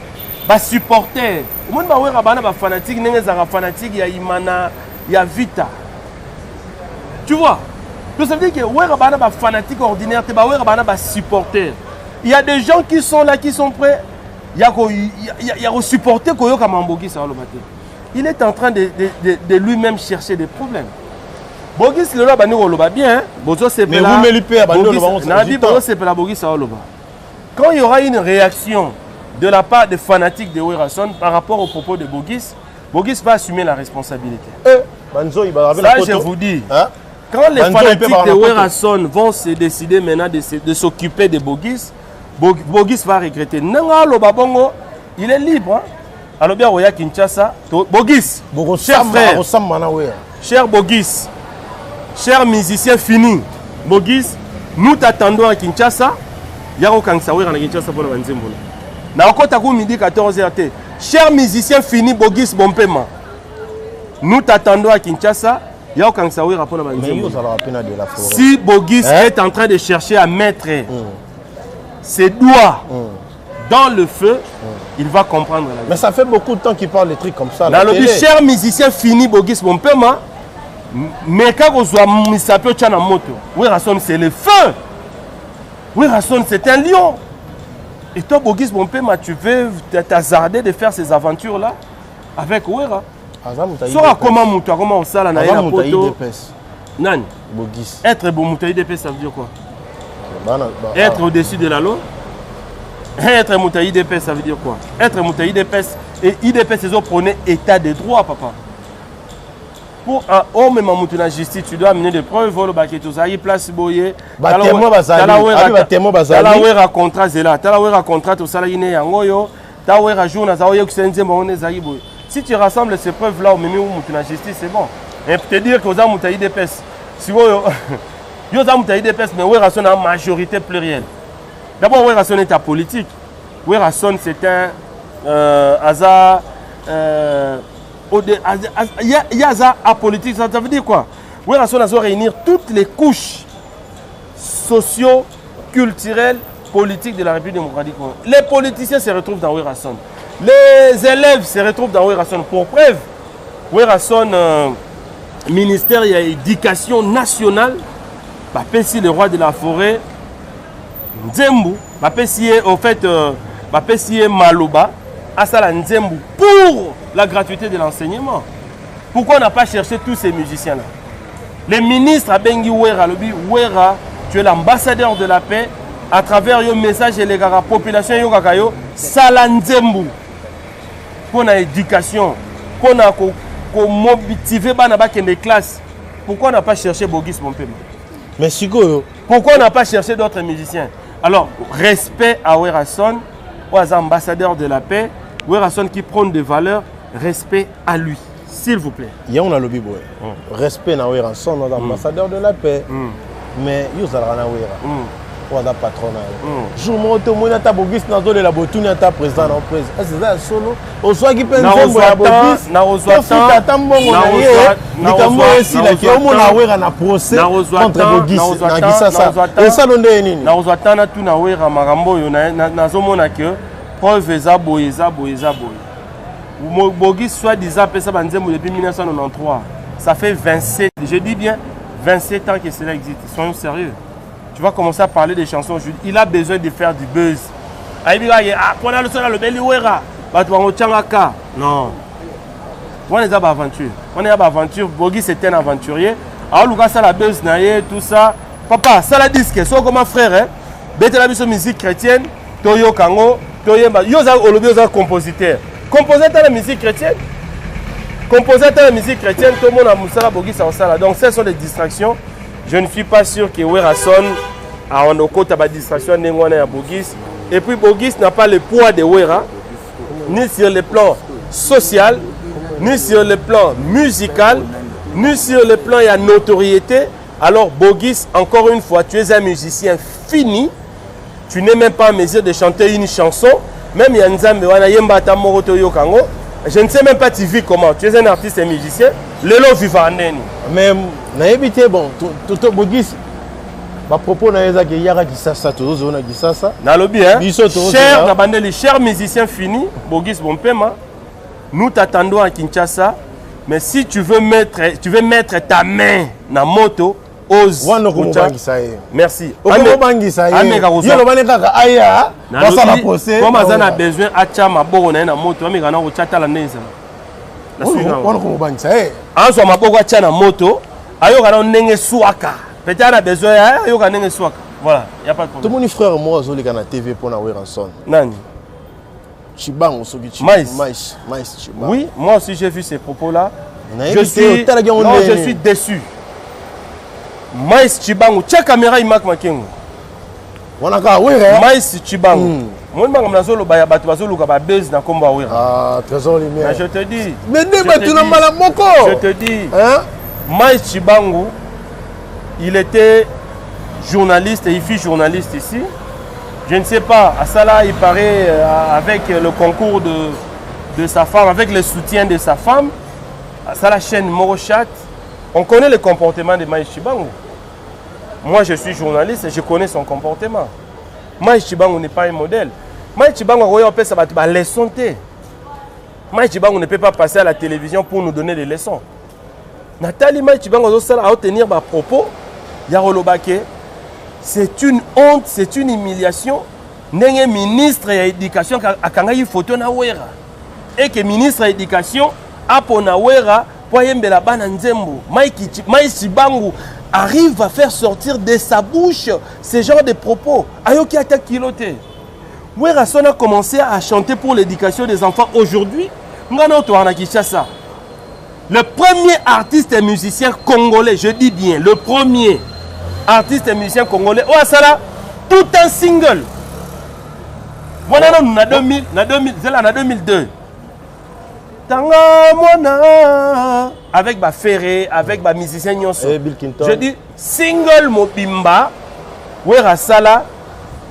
ba supporter. Au monde ba Ouera bana ba fanatique, n'engue zara fanatique, ya Imana, ya Vita. Tu vois? Donc ça veut dire que Ouera bana ba fanatique ordinaire, te ba Ouera bana ba supporter. Il y a des gens qui sont là, qui sont prêts. Il y a supporter Koyoka Mambogi ça le matin. Il est en train de lui-même chercher des problèmes. Bogis le loba ni loba bien, Bozo c'est mais vous me lipez à Bogis. Bozo c'est la Bogis ça loba. Quand il y aura une réaction de la part des fanatiques de Werason par rapport aux propos de Bogis, Bogis va assumer la responsabilité. Ça je vous dis. Hein? Quand les fanatiques de Werason vont se décider maintenant de s'occuper de Bogis, Bogis va regretter. Nanga loba bongo, il est libre. Alors bien Oya Kinshasa, Bogis, cher frère, cher Bogis, cher musicien fini, Bogis, nous t'attendons à Kinshasa. Yaro Kangsawera na Kinshasa pour la Nzembola. Na okota ko midi 14h. Cher musicien fini Bogis Bompema. Nous t'attendons à Kinshasa. Yaro Kangsawera pour la Nzembola. Si Bogis est en train de chercher à mettre ses doigts dans le feu, il va comprendre la vie. Mais ça fait beaucoup de temps qu'il parle des trucs comme ça. Dans le but, cher musicien fini Bogis Bompema, mais quand vous avez mis sa petite moto, Werason c'est le feu. Werason c'est un lion. Et toi Bogis Bompema, tu veux t'hasarder de faire ces aventures-là avec Wera. Sora comment on sala na la poto. Nani Bogis. Être bon moutaï d'épée, ça veut dire quoi? Être au-dessus de la loi. Être moutaï d'épée, ça veut dire quoi? Être moutaï d'épée et IDP, c'est prôner état de droit, papa. Pour un homme et la justice, tu dois amener des preuves. Vol baketo, place boye. Talawera contrat zela. Talawera contrat au salarié yangoyo. Talawera jour na zaoye kusenze mone zaibo. Si tu rassembles ces preuves là au même où la justice, c'est bon. Et pour te dire que aux amoutaï d'épée, si vous yo amoutaï d'épée, mais Werason a majorité plurielle. D'abord, Werason est à politique. Werason, c'est un hasard. Il y a hasard apolitique. Ça veut dire quoi? Werason a réunir toutes les couches socio-culturelles, politiques de la République démocratique. Les politiciens se retrouvent dans Werason. Les élèves se retrouvent dans Werason. Pour preuve, Werason, ministère de l'éducation nationale, Bapessi, le roi de la forêt, Nzembu, Bapessi, au fait, Bapessi Maloba, Asala Nzembu, pour la gratuité de l'enseignement. Pourquoi on n'a pas cherché tous ces musiciens-là? Les ministres à Bengi Wera, Wera, tu es l'ambassadeur de la paix, à travers le message de la population Yokakayo, Sala Nzembu, pour l'éducation, pour motiver les classes. Pourquoi on n'a pas cherché Bogis Bompema? Mais Sigo, pourquoi on n'a pas cherché d'autres musiciens? Alors, respect à Werason, aux ambassadeurs de la paix, Werason qui prône des valeurs, respect à lui, s'il vous plaît. Il y a un lobby boy. Respect à Werason, aux ambassadeurs de la paix. Mais il y a un oza patron na yo jour moko tomoni ata Bogis nazolela botuni ata président na presse eza ya solo ozwaki mpe nzembo ya Bogis tofuta ata mbongo na ye likambo esilaki omona Wera na procès contre Bogis na Kisasa esalo nde nini nakozwa tana tu na Wera makambo oyo nazomona ke preuve eza boye eza boye eza boye Bogis soi-disant apesa banzembo depuis 1993 ça fait 27 je dis bien 27 ans que cela existe soyons sérieux. Tu vas commencer à parler des chansons aujourd'hui. Il a besoin de faire du buzz. Non. On est à aventure. On est à aventure. Bogi c'est un aventurier. Alors Lucas ça la buzz naie tout ça. Papa, ça la disque. So comme frère hein. Bête la musique chrétienne. Toyo Kango. Toyemba. Yoza Olobioza compositeur. Compositeur de musique chrétienne. Compositeur de musique chrétienne. Tout le monde a Moussala Bogi ça ça. Donc ce sont des distractions. Je ne suis pas sûr que Wera Son a en côté de distraction à Bogis. Et puis Bogis n'a pas le poids de Wera, ni sur le plan social, ni sur le plan musical, ni sur le plan de la notoriété. Alors Bogis, encore une fois, tu es un musicien fini. Tu n'es même pas en mesure de chanter une chanson. Même Yanzambe, je ne sais même pas tu vis comment. Tu es un artiste et musicien. Lelo vivant même na évité bon tout Bogis ba propos na eza ke yara Kisasa tozo na Kisasa na lobby hein cher na bandeli cher musicien fini Bogis Bompema nous t'attendons à Kinshasa mais si tu veux mettre ta main na moto ose merci yo bane kaka aya ça la procès comme azana besoin acha maboko na moto ameka na kochata la neza on ko bangisa anso maboko acha na moto ayoka na ndenge swaka peut-être a besoin ayoka ndenge swaka voilà y a pas de problème. Tout mon frère moi azolika na TV pour na Wera Son nani Chibango soki Mais Chibango. Oui, moi aussi j'ai vu ces propos là. Je suis déçu. Mais Chibango, tcha caméra imak makengo. Wanaka Wera Mais Chibango. Moi je suis baya batu bazoluka ba base na komba Wera. Ah, trésor lumière. Je te dis. Mais tu na mala moko. Je te dis. Hein? Mais Chibango, il était journaliste et il fut journaliste ici. Je ne sais pas, à ça là, il paraît avec le concours de sa femme, avec le soutien de sa femme, à ça la chaîne Morochat, on connaît le comportement de Maïs Chibango. Moi, je suis journaliste et je connais son comportement. Maïs Chibango n'est pas un modèle. Maïs Chibango, ça va être leçon. Maïs Chibango ne peut pas passer à la télévision pour nous donner des leçons. Nathalie Maïs Chibango a tenir des propos. Yarolobake. C'est une honte, c'est une humiliation. N'est ministre de l'éducation a une photo na Wera. Et que ministre de l'éducation a pour na Wera pour yembela bana nzembo. Maïs Chibango arrive à faire sortir de sa bouche ce genre de propos. Ayoki attaque kiloté. Wera Son a commencé à chanter pour l'éducation des enfants aujourd'hui. Ngana Otoana Kinshasa. Le premier artiste et musicien congolais, je dis bien, le premier artiste et musicien congolais, oh ça là, tout un single. Voilà, on a 2002. Tanga mona avec ba Ferré, avec ba musicien Nyonso. Je dis single Mobimba, Wera Sala,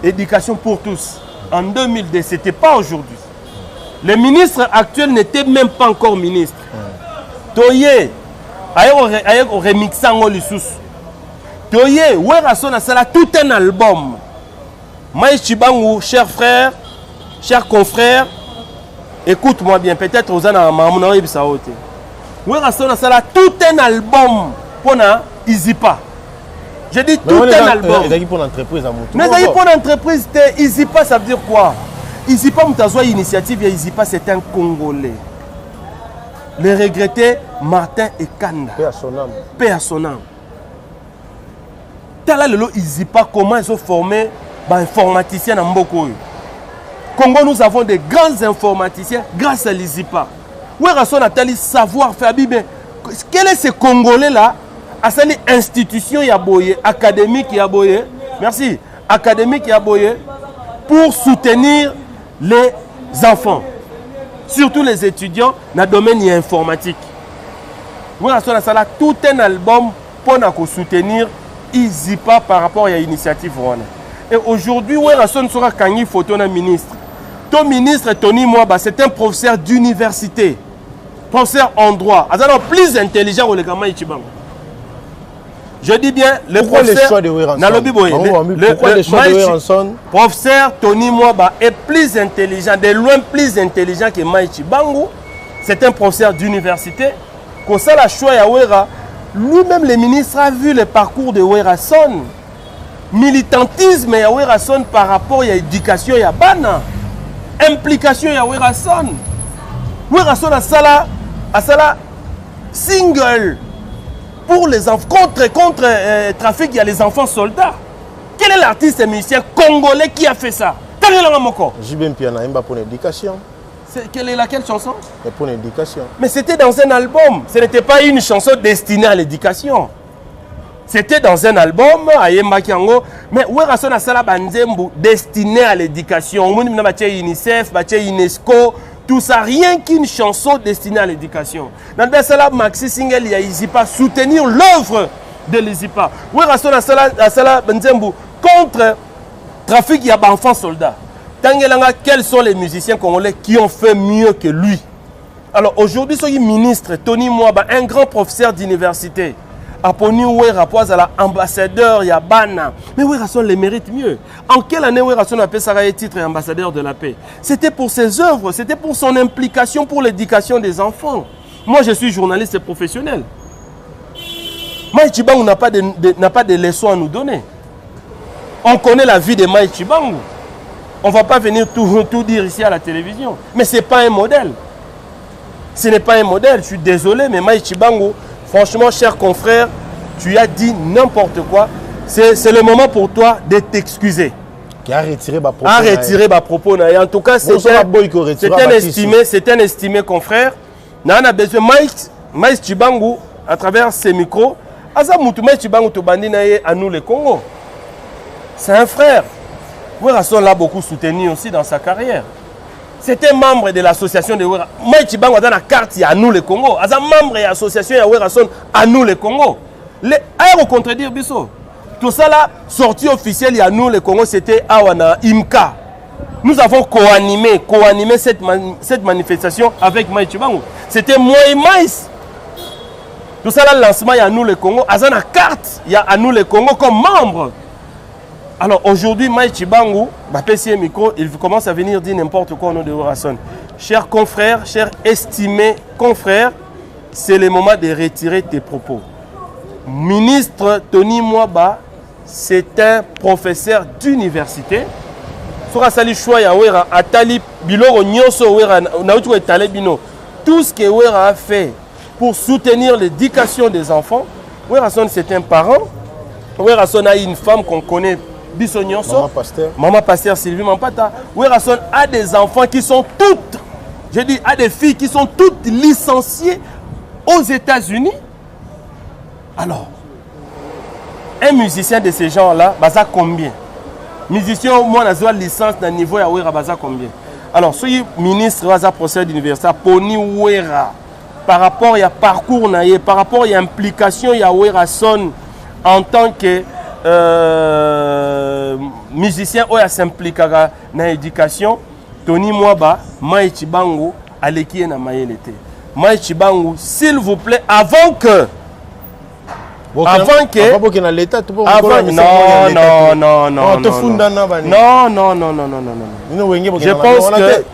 éducation pour tous. En 2002, c'était pas aujourd'hui. Le ministre actuel n'était même pas encore ministre. Toye, ayo remixango lisusu. Toye, Wera Son a tout un album. Maïs Chibango, cher frère, cher confrère, écoute-moi bien, peut-être aux années Mamouna Ibisaote. Wera Son a tout un album pour Izipa. Je dis tout un album. Mais pour l'entreprise à mon Mais pour l'entreprise, Izipa, ça veut dire quoi? Izipa, Moutazoua Initiative, Izipa, c'est un Congolais. Le regretté Martin Ekanda. Paix à son âme. Paix à son âme. Tala lelo Izipa, comment ils ont formé des informaticiens dans Mboko. Congo, nous avons des grands informaticiens grâce à l'Izipa. Wera Son a tali savoir-faire. Quel est ce Congolais là? À cette institution yaboye, académique yaboye, merci, académique yaboye, pour soutenir les enfants. Surtout les étudiants dans le domaine informatique. Wera Son a tout un album pour soutenir Izipa par rapport à l'initiative. Et aujourd'hui, Werason sera Kangi photo na ministre. Ton ministre Tony Mwaba, c'est un professeur d'université. Professeur en droit. Alors plus intelligent que le gamin Ichibango. Je dis bien, le pourquoi professeur... les choix de Werason? Pourquoi les choix de Werason? Professeur Tony Mwaba est plus intelligent, de loin plus intelligent que Maïchi Bango. C'est un professeur d'université. Comme ça, la choix à Wera, lui-même le ministre a vu le parcours de Werason. Militantisme à Werason par rapport à l'éducation et à Bana. Implication à Werason. Werason a ça single pour les enfants contre trafic, il y a les enfants soldats. Quel est l'artiste et musicien congolais qui a fait ça? Jibem Piana pour l'éducation. Quelle est laquelle chanson? Pour l'éducation. Mais c'était dans un album. Ce n'était pas une chanson destinée à l'éducation. C'était dans un album, mais Werason a ça destiné à l'éducation. UNICEF, UNESCO, tout ça, rien qu'une chanson destinée à l'éducation. Dans le cas Maxi Single, il y a Izipa, soutenir l'œuvre de l'Izipa. Werason a ça contre trafic, il y a enfants soldats. Quels sont les musiciens congolais qui ont fait mieux que lui? Alors aujourd'hui, ce ministre Tony Mwaba, un grand professeur d'université, Aponi Wera Poazala, ambassadeur Yabana. Mais Werason les mérite mieux. En quelle année Werason a fait ça titre ambassadeur de la paix? C'était pour ses œuvres, c'était pour son implication pour l'éducation des enfants. Moi, je suis journaliste professionnel. Maïchi Bangu n'a pas de leçons à nous donner. On connaît la vie de Maïchi Bangu. On ne va pas venir tout dire ici à la télévision. Mais ce n'est pas un modèle. Ce n'est pas un modèle. Je suis désolé, mais Maïchi Bangu, franchement, cher confrère, tu as dit n'importe quoi. C'est le moment pour toi de t'excuser. Qui a retiré ma propos. A retiré ma propos. En tout cas, c'est un estimé confrère. On a besoin de Maïchi Bangu, à travers ses micros. Maïchi Bangu, à nous le Congo. C'est un frère. Werason l'a beaucoup soutenu aussi dans sa carrière. C'était membre de l'association de Werason. Maïchi Bangu a dans la carte, il y a nous le Congo. Il y a membre de l'association de Werason à nous le Congo. Aéro contredire Bisso. Tout ça là, sortie officielle, il y a nous le Congo, c'était Awana Imka. Nous avons co-animé cette manifestation avec Maïchi Bangu. C'était moi et Maïs. Tout ça là, le lancement, il y a nous le Congo. À la carte, il y a à nous le Congo comme membre. Alors aujourd'hui, Maïchi Bangu, micro, il commence à venir dire n'importe quoi au nom de Werason. Chers confrères, chers estimés confrères, c'est le moment de retirer tes propos. Ministre Tony Mwaba, c'est un professeur d'université. Tout ce que Wera a fait pour soutenir l'éducation des enfants, Werason c'est un parent. Werason a une femme qu'on connaît. Maman Pasteur Sylvie Mampata. Werason a des enfants qui sont toutes, je dis, a des filles qui sont toutes licenciées aux États-Unis. Alors, un musicien de ces gens-là, baza combien? Musicien au moins a licence dans le niveau à Wera baza combien? Alors, ce ministre baza procès d'université Poni Wera par rapport à parcours par rapport à implication à Werason en tant que musicien qui s'implique dans l'éducation. Tony Mwaba, Maïchi Bangu, Aleki na Mayelete. Maïchi Bangu, s'il vous plaît, avant que non,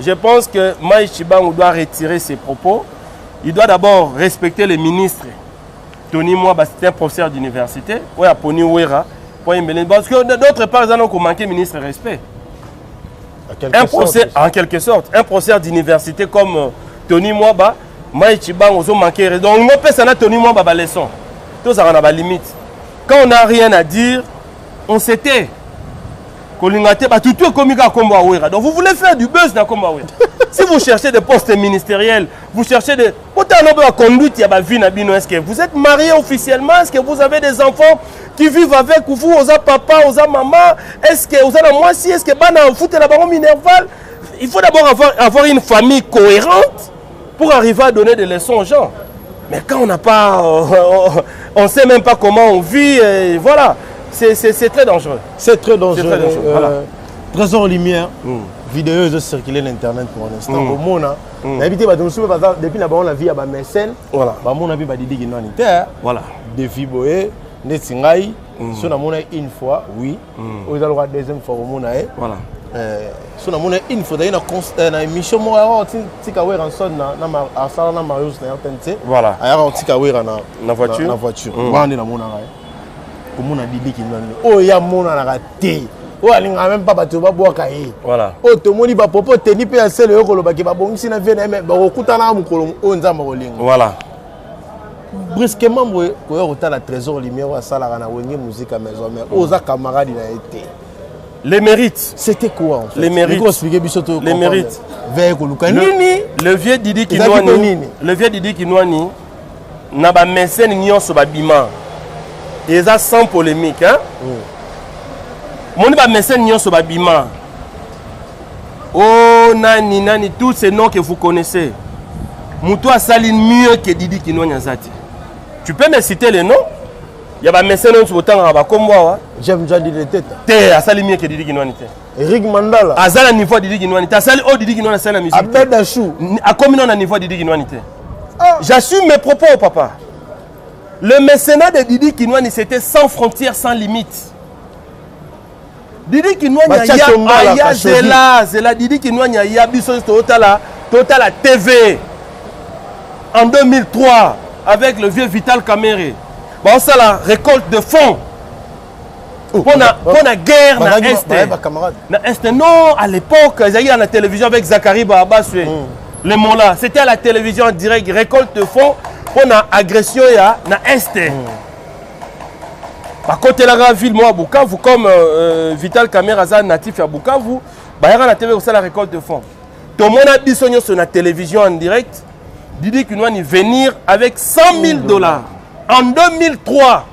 je pense que Maïchi Bangu doit retirer ses propos. Il doit d'abord respecter les ministres. Tony Mwaba, c'est un professeur d'université. Oui, à Poni Wera. Parce que d'autre part, ils ont manqué ministre respect. En quelque sorte, un professeur d'université comme Tony Mwaba, Maïchi Bangu, ils ont manqué. Donc, on peut s'en Tony Mwaba leçon. Tout ça, on a des limites. Quand on n'a rien à dire, on s'était. Donc, vous voulez faire du buzz dans Komba Wera. Si vous cherchez des postes ministériels, vous cherchez des... Est-ce que vous êtes marié officiellement? Est-ce que vous avez des enfants qui vivent avec vous? Aux papa, aux maman? Est-ce que vous avez moi si? Est-ce que vous avez la minerval? Il faut d'abord avoir une famille cohérente pour arriver à donner des leçons aux gens. Mais quand on n'a pas... on ne sait même pas comment on vit, et voilà. c'est très dangereux. C'est très dangereux. C'est très dangereux. Voilà. Trésor Lumière, vidéo de circuler l'internet pour l'instant. Au monde, depuis la vie à mécène, voilà. On a vu Didi Kinwani. Voilà. Défi Boé, Netsingai, si on a une fois, oui. Vous avez la deuxième fois au monde. Voilà. Si on a une fois, il y a une émission, il y a une son na Marius na RTNC. Voilà. Il y a une voiture. Na voiture. Comment on a Didi Kinwani. Oh, il y a mon raté. Oh, il n'y a même pas de bois. Voilà. Oh, tout le monde va popo tenir pe à celle qui va bon si na vie na mais ba okutana mu kolom o nzamba kolinga. Voilà. Brusquement moi ko yota la trésor lumière wa sala na wenge musique à maison mais oza camarade na été. Les mérites. C'était quoi en fait? Les mérites. Les mérites. Le vieux Didi Kinwani. Le vieux Didi Kinwani na ba mécène nyonso ba bima. Et ça sans polémique hein. Mon ba mécène nyonso ba bima. Oh nani tous ces noms que vous connaissez. Moutou a sali mieux que Didi Kinwani Azati. Tu peux me citer les noms? Il y a ba mécène nyonso botanga ba komwa. J'aime déjà dire tête. Té a sali mieux que Didi Kinwani té. Eric Mandala. Azala niveau Didi Kinwani té. A sali Didi Kinwani sala musique. Abed Achou. A combien on a niveau Didi Kinwani té? J'assume mes propos papa. Le mécénat de Didi Kinwani c'était sans frontières, sans limites. Didi Kinwani a zela Didi Kinwani a biso totala TV en 2003 avec le vieux Vital Kamere. Bon ça la récolte de fonds pour la guerre na Est. Non, à l'époque, il y a la télévision avec Zachary Babaswe. Le Mola, c'était à la télévision en direct, récolte de fonds pour la agression na Est. Par contre, la ville, moi, à Bukavu, comme Vital Kamera, natif à Bukavu, il y a la TV aussi la récolte de fonds. Tout le monde a dit sur la télévision en direct, Didi Kinwani venir avec 100 000 $ en 2003.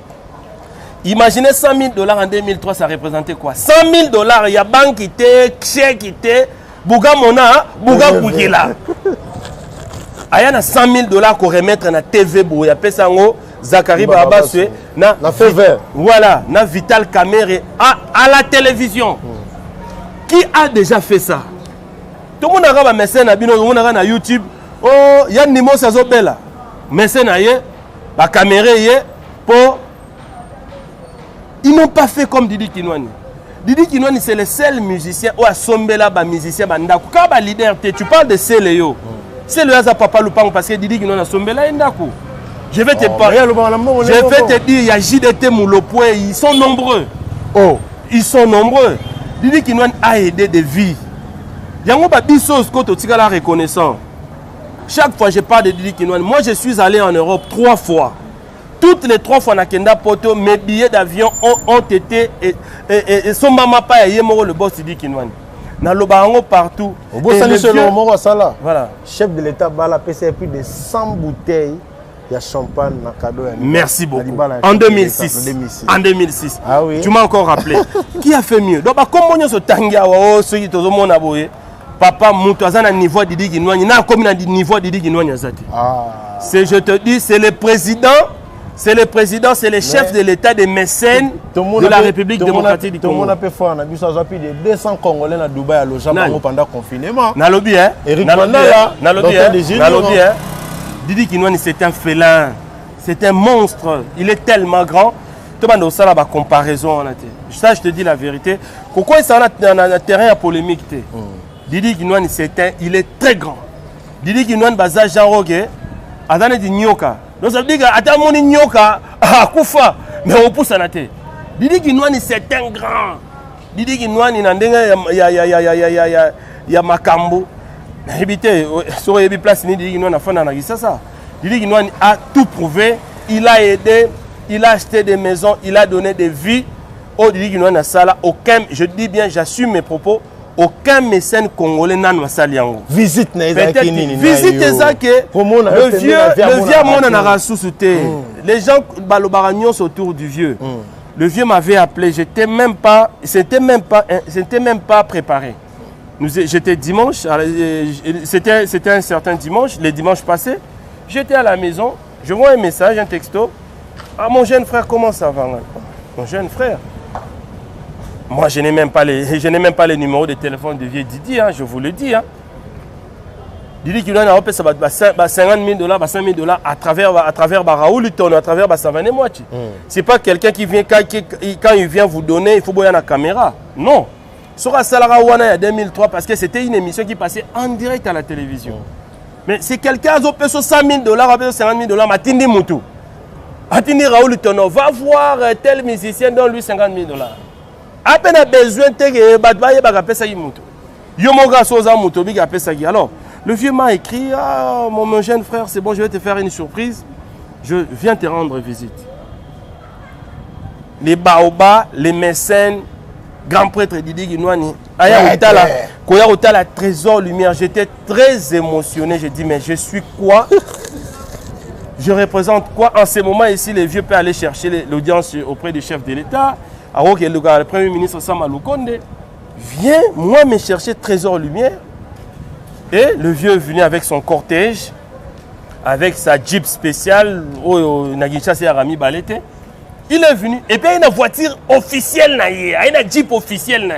Imaginez 100 000 $ en 2003, ça représentait quoi? 100 000 $, il y a banque qui était, chèque qui était, Bouga Mona, Bouga Koukela. Il y a 100 000 $ qu'on remettre dans la TV, il y a Pesango. Zachary Babaswe na fait vert. Voilà, na Vital Kamere à la télévision. Qui a déjà fait ça? Tout le monde a un mécène na bino, tout le monde a na YouTube. Oh, il y a Nimo Sazobela. Mécène na yé, ba caméra yé pour ils n'ont pas fait comme Didi Kinwani. Didi Kinwani c'est le seul musicien ou à Sombela ba musicien ba ndaku. Quand ba leader tu parles de Céléo. C'est le hasard papa Lupang parce que Didi Kinwani a Sombela ndaku. Je vais te parler. Je vais te dire, il y a JDT Moulopoué, ils sont nombreux. Oh, ils sont nombreux. Didi Kinwani a aidé des vies. Il y a des choses que tu as reconnaissant. Chaque fois je parle de Didi Kinwani, moi je suis allé en Europe 3 fois. Toutes les 3 fois, Nakenda Poto, mes billets d'avion ont été. Et son maman pas le boss Didi Kinwani. Dans le barango partout. Voilà. Chef de l'État, Bala PC plus de 100 bouteilles. Il y a champagne, na cadeau. Merci beaucoup. En 2006. En 2006. Ah oui. Tu m'as encore rappelé. Qui a fait mieux? Donc, comme on se tangia, ceux qui sont au monde, papa, Moutouazan a niveau de Didi Kinwani, n'a comme un niveau de Didi Kinwani. Je te dis, c'est le président, c'est le chef de l'État des mécènes de la République démocratique du Congo. Tout le monde a fait fort. Il y a plus de 200 Congolais à Dubaï à Lojama pendant le confinement. Nalobi, hein? Eric Mandala, Nalobi, Didi Kinwani c'est un félin, c'est un monstre, il est tellement grand. Tu vas ça la comparaison. Ça je te dis la vérité. Pourquoi ça dans un terrain à polémique? Didi Kinwani il est très grand. Didi Kinwani baza Jean-Rogue, adane di nyoka. Donc ça veut dire que attends mon nyoka, kufa, mais on pousse à la tête. Didi Kinwani c'est un grand. Didi Kinwani nandenga ya makambo. Éviter sur les places Didi Kinwani a fait ça. Didi Kinwani a tout prouvé, il a aidé, il a acheté des maisons, il a donné des vies. Au Didi Kinwani a ça là, aucun, je dis bien, j'assume mes propos, aucun mécène congolais n'a pas ça. Visite Ezake, le vieux monde n'a pas sous-souté. Les gens balobaragnon autour du vieux. Le vieux m'avait appelé, c'était même pas préparé. J'étais dimanche, c'était un certain dimanche, les dimanches passés. J'étais à la maison, je vois un message, un texto. Ah mon jeune frère, comment ça va? Mon jeune frère. Moi, je n'ai même pas les numéros de téléphone de vieux Didi, hein, je vous le dis. Hein. Didi qui doit avoir 50 $, 5 000 $ à travers Raoul Ton, à travers Savane Moiti. Ce n'est pas quelqu'un qui vient, quand il vient vous donner, il faut voir la caméra. Non. Sora Salara Wana en 2003, parce que c'était une émission qui passait en direct à la télévision. Mais c'est quelqu'un qui a payé 100 000 $, 50 000 $, Matindi Moutou. Matindi Raoul Ton, va voir tel musicien, donne lui 50 000 $. À peine a besoin de battre, alors, le vieux m'a écrit, ah, mon jeune frère, c'est bon, je vais te faire une surprise. Je viens te rendre visite. Les baobas, les mécènes, grand prêtre Didi Guinouani, Koya Otala, Trésor Lumière, j'étais très émotionné. J'ai dit, mais je suis quoi? Je représente quoi? En ce moment ici, les vieux peuvent aller chercher l'audience auprès du chef de l'État. Alors que le Premier ministre Sama Lukonde vient, moi, me chercher Trésor Lumière. Et le vieux est venu avec son cortège, avec sa Jeep spéciale, Nagisha c'est Arami Balete. Il est venu, et puis il y a une voiture officielle, il y a une Jeep officielle.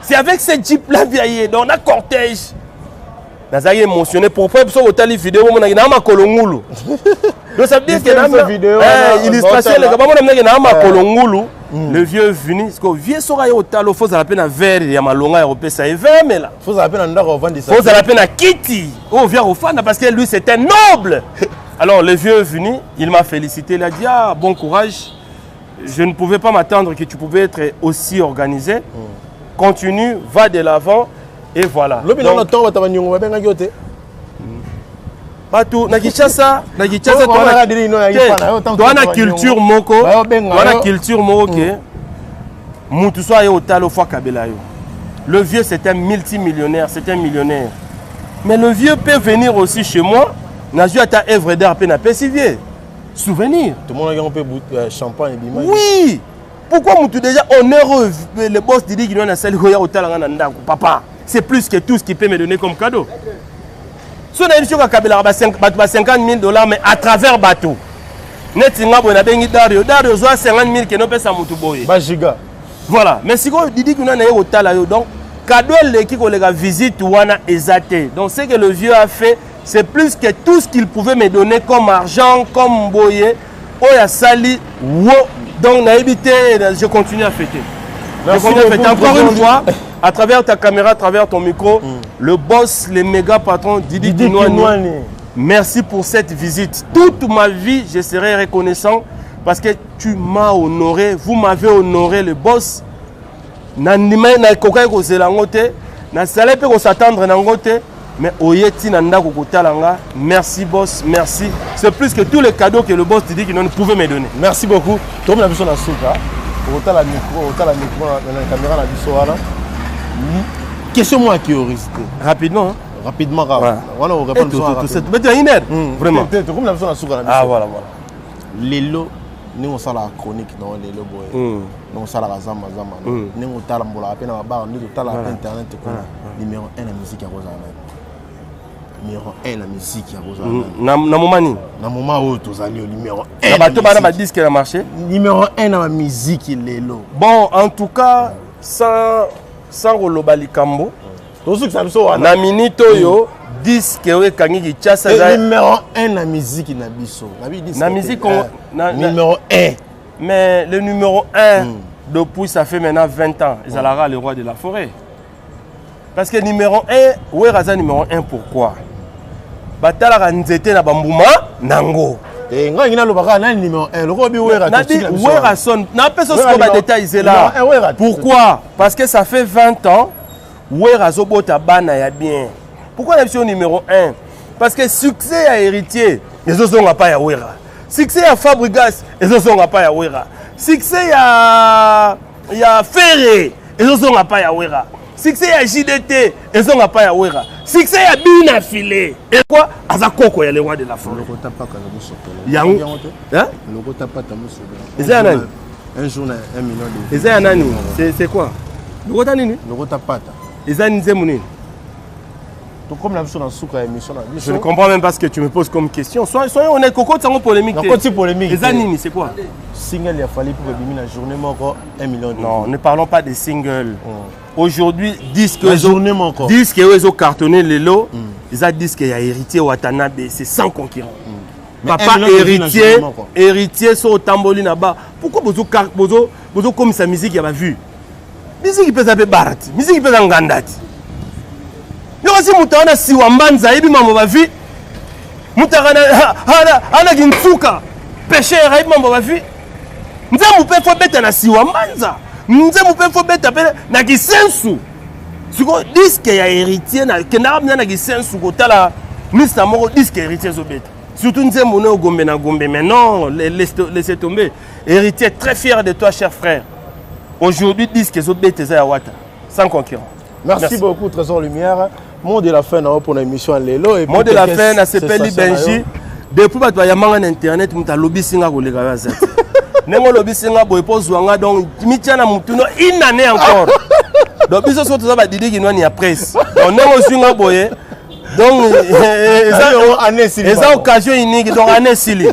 C'est avec cette Jeep-là, on a cortège. Je suis émotionné. Pourquoi il y a une vidéo où il y a un kolongulu. Donc ça veut dire que l'illustration, le vieux est venu. Parce que le vieux sera au talo, il faut la peine à verre, il y a malonga européen, ça est 20 mais là. Il faut la peine à ndar au vent. Il faut la peine à Kitty. Oh, viens au fan parce que lui c'était noble. Alors le vieux est venu, il m'a félicité, il a dit ah bon courage. Je ne pouvais pas m'attendre que tu pouvais être aussi organisé. Continue, va de l'avant. Et voilà. Donc, Batou, Nagishasa, toi culture moko, toi culture moko, Moutouswa et Otalo fois Kabelayo. Le vieux c'est un multimillionnaire, c'est un millionnaire. Mais le vieux peut venir aussi chez moi, n'a joué à ta œuvre d'art peine à vieux. Souvenir. Tout le monde a un peu de champagne et d'image. Oui. Pourquoi Moutou déjà honneur le boss dit qu'il y a un seul Goya Otala papa. C'est plus que tout ce qu'il peut me donner comme cadeau. Si on a une chose à Kabila, 50 000 $, mais à travers bateau. Netinga bona bengi Dario 50 000 que nous pèse à Moutuboye. Bajiga. Voilà. Mais si on dit qu'on a un hôtel donc cadeau qui qu'on les visite wana exaté. Donc ce que le vieux a fait, c'est plus que tout ce qu'il pouvait me donner comme argent, comme boye. Oya sali wo. Donc je continue à fêter. Merci encore une fois, à travers ta caméra, à travers ton micro, le boss, le méga patron Didi Kinouani. Merci pour cette visite. Toute ma vie, je serai reconnaissant parce que tu m'as honoré, vous m'avez honoré, le boss. Merci boss, merci. C'est plus que tous les cadeaux que le boss Didi Kinouani pouvait me donner. Merci beaucoup. Tout le monde a besoin de souka. Autant la micro, la caméra, la biseau. Question moi curiosité. Rapidement. Hein? Rapidement, voilà, on répond tout. Mais une heure. Vraiment. Ah voilà. Lelo, nous on la chronique dans Lelo boy. Nous on la razama. Nous on tala mbola à peine à barre, nous on tala internet numéro 1 la musique à Rosana. Numéro 1 la musique à Rosana. Na momani. Na moment où tous allés au numéro 1. Na bateau bana disque a marché. Numéro 1 dans la musique Lelo. Bon, en tout cas, sans Rolobali Kambo. Na minito yo disque we kangi chasa numéro 1 na musique na biso. Na musique numéro 1. Mais le numéro 1 depuis ça fait maintenant 20 ans, ils allaient le roi de la forêt. Parce que numéro 1, ouais raza numéro 1 pourquoi? Batala nzete na bambuma nango. Et nga ngina lobaka na numéro 1 le robi wera wera son na peso ce ba détail c'est là. Pourquoi? Parce que ça fait 20 ans wera zobota bana ya bien. Pourquoi la option numéro 1? Parce que succès à héritier, les autres n'ont pas ya wera. Succès à Fabrigas, les autres n'ont pas ya wera. Succès à Ferré, les autres n'ont pas ya wera. Succès à JDT, les autres n'ont pas ya wera. Succès à Bina Filé. Et quoi? Azakoko ya le roi de la forêt. Le tapa ka mo sokola. Yango. Hein? Le tapa ta mo sokola. Un jour 1 million de. Eza nani? C'est quoi? Le roi nini? Le tapa ta. Eza nzemu nini? Comme la dans souka émission. Je ne comprends même pas ce que tu me poses comme question. Soyons honnêtes, Coco, c'est une polémique. C'est polémique. Les animes, c'est quoi? Single, il a fallu pour que la journée, 1 million. Non, ne parlons pas des singles. Aujourd'hui, disque que ils ont cartonné les lots, ils disent qu'il y a héritier Watanabe, c'est sans concurrent. Papa héritier sur Tamboli là-bas. Pourquoi vous comme sa musique, il y a vu? Musique qui peut s'appeler Barat, musique qui peut s'appeler Ngandat. Il y a aussi Moutana Siwambanza, il y a ma vie. Moutana Ginsuka, pêcheur, il y a ma vie. Nous avons fait un peu de Siwambanza. Nous avons fait un peu de Nagisensu. Si vous dites qu'il y a héritier, que nous avons fait Nagisensu, nous avons dit qu'il y a héritier. Surtout nous avons au Gombe, mais non, laissez tomber. Héritier, très fier de toi, cher frère. Aujourd'hui, disent que les bêtes à Wata, sans concurrent. Merci beaucoup, Trésor Lumière. Mot de la fin pour l'émission Lelo. Mot de la fin, c'est Peli Benji. Depuis que tu as un internet, tu as lobby singa pour les gars. Nengo lobby singa pour les gens, donc tu as une année encore. Donc, ils sont tous à dire qu'ils n'ont pas de presse. Donc, nengo singa pour eux. Donc, ils ont occasion unique, donc année sili.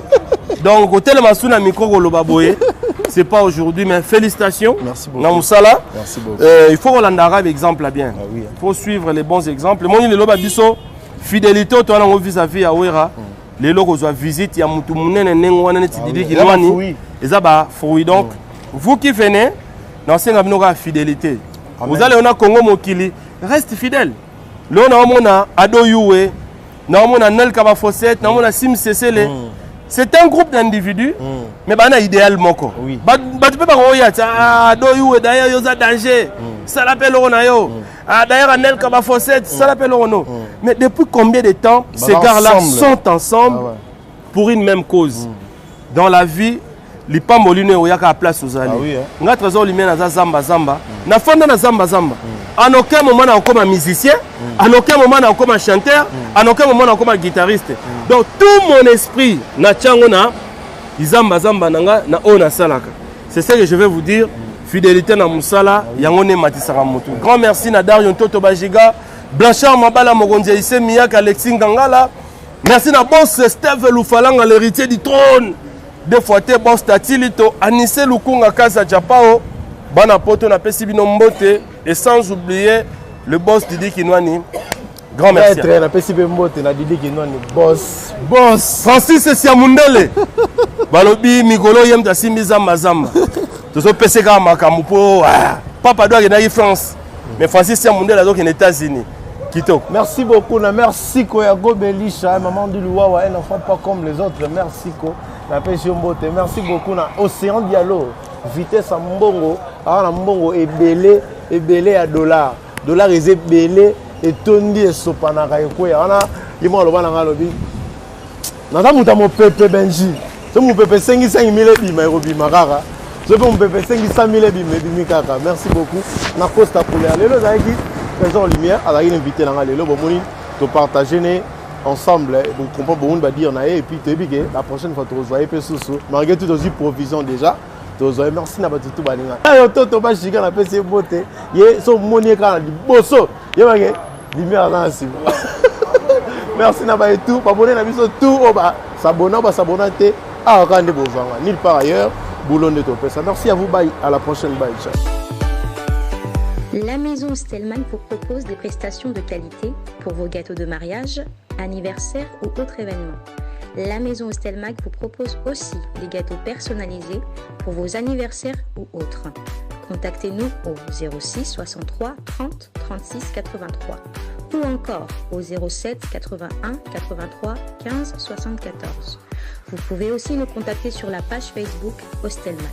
Donc, au tel masuna micro lobaboye. C'est pas aujourd'hui, mais félicitations. Merci beaucoup. Merci beaucoup. Il faut qu'on l'endara exemple là bien. Il faut suivre les bons exemples. Moi, il est là, fidélité, tu as vis-à-vis à Ouera. Les locaux ont visite, il y a mutu munene nengwana netididi qui noani. Et ça bah fruit donc. Vous qui venez, dans ce cas fidélité. Vous allez on a Congo Mokili, reste fidèle. Là on a Ado Youé, on a Nel Kaba Fosset, on a Sim Sesele. C'est un groupe d'individus, mais il y a idéalement. Oui. Tu peux pas dire d'ailleurs, il y a danger. Ça l'appelle Ronayo. D'ailleurs, Nel Kaba Fosset, ça l'appelle Rono. Mais depuis combien de temps ces gars-là sont ensemble pour une même cause? Dans la vie, les pambolines ont la place aux alliés. Nous avons trésor lumière dans Zamba Zamba. Nous avons Zamba Zamba. En aucun moment, on est comme un musicien. En aucun moment, on est comme un chanteur. En aucun moment, on est comme un guitariste. Donc, tout mon esprit, c'est ça que je vais vous dire. Fidélité na Moussala, Yangone Matisara Motu. Grand merci à Darion Toto Bajiga, Blanchard Mabala Mogondia Isse Miyak, Alexis Ngangala. Merci à boss Steve Loufalanga, l'héritier du trône. Deux fois, boss Tatilito, Anissé Lukunga Kasa Japao, Bana Poto na Pesibino Mbote, et sans oublier le boss Didi Kinwani. Grand merci. Boss. Francis Siamundele. Balobi Mikolo Yem Tassimbi Zamba Zamba. Tous les PC Makamupo. Papa doit aller en France. Mais Francis Siamundele est aux États-Unis. Kito. Merci beaucoup. Merci Koyago Belisha. Maman du Louawa, un enfant pas comme les autres. Merci Ko. Merci beaucoup. Océan Diallo. Vitesse à Mbongo. Alors Mbongo est belé à dollar. Dollar est belé. Et tondi et sopanaka ekoya wana yimo loba na ngalobi naza muta mo pepe benji so mo pepe 500,000 ebima ekobima kaka so pe mo pepe 500,000 ebima ebimi kaka. Merci beaucoup na Costa Couleur lelo zaki Trésor Lumière azaki invité na lelo bomoni to partager ensemble bon comprend bon ba dire na et puis te bige la prochaine fois to rejoindre pe susu malgré tout aussi provision déjà. Merci na batutu balinga ayo toto ba shiga na pese bote ye so moni ka na boso ye bage lumière dans si merci na ba et tout abonner na biso tout oba s'abonner ba s'abonner te a kande bozanga nulle part ailleurs boulon de topesa. Merci à vous, bye, à la prochaine, bye. Ciao. La maison Stelman vous propose des prestations de qualité pour vos gâteaux de mariage, anniversaire ou autres événements. La maison Stelmag vous propose aussi des gâteaux personnalisés pour vos anniversaires ou autres. Contactez-nous au 06 63 30 36 83 ou encore au 07 81 83 15 74. Vous pouvez aussi nous contacter sur la page Facebook Hostelmag.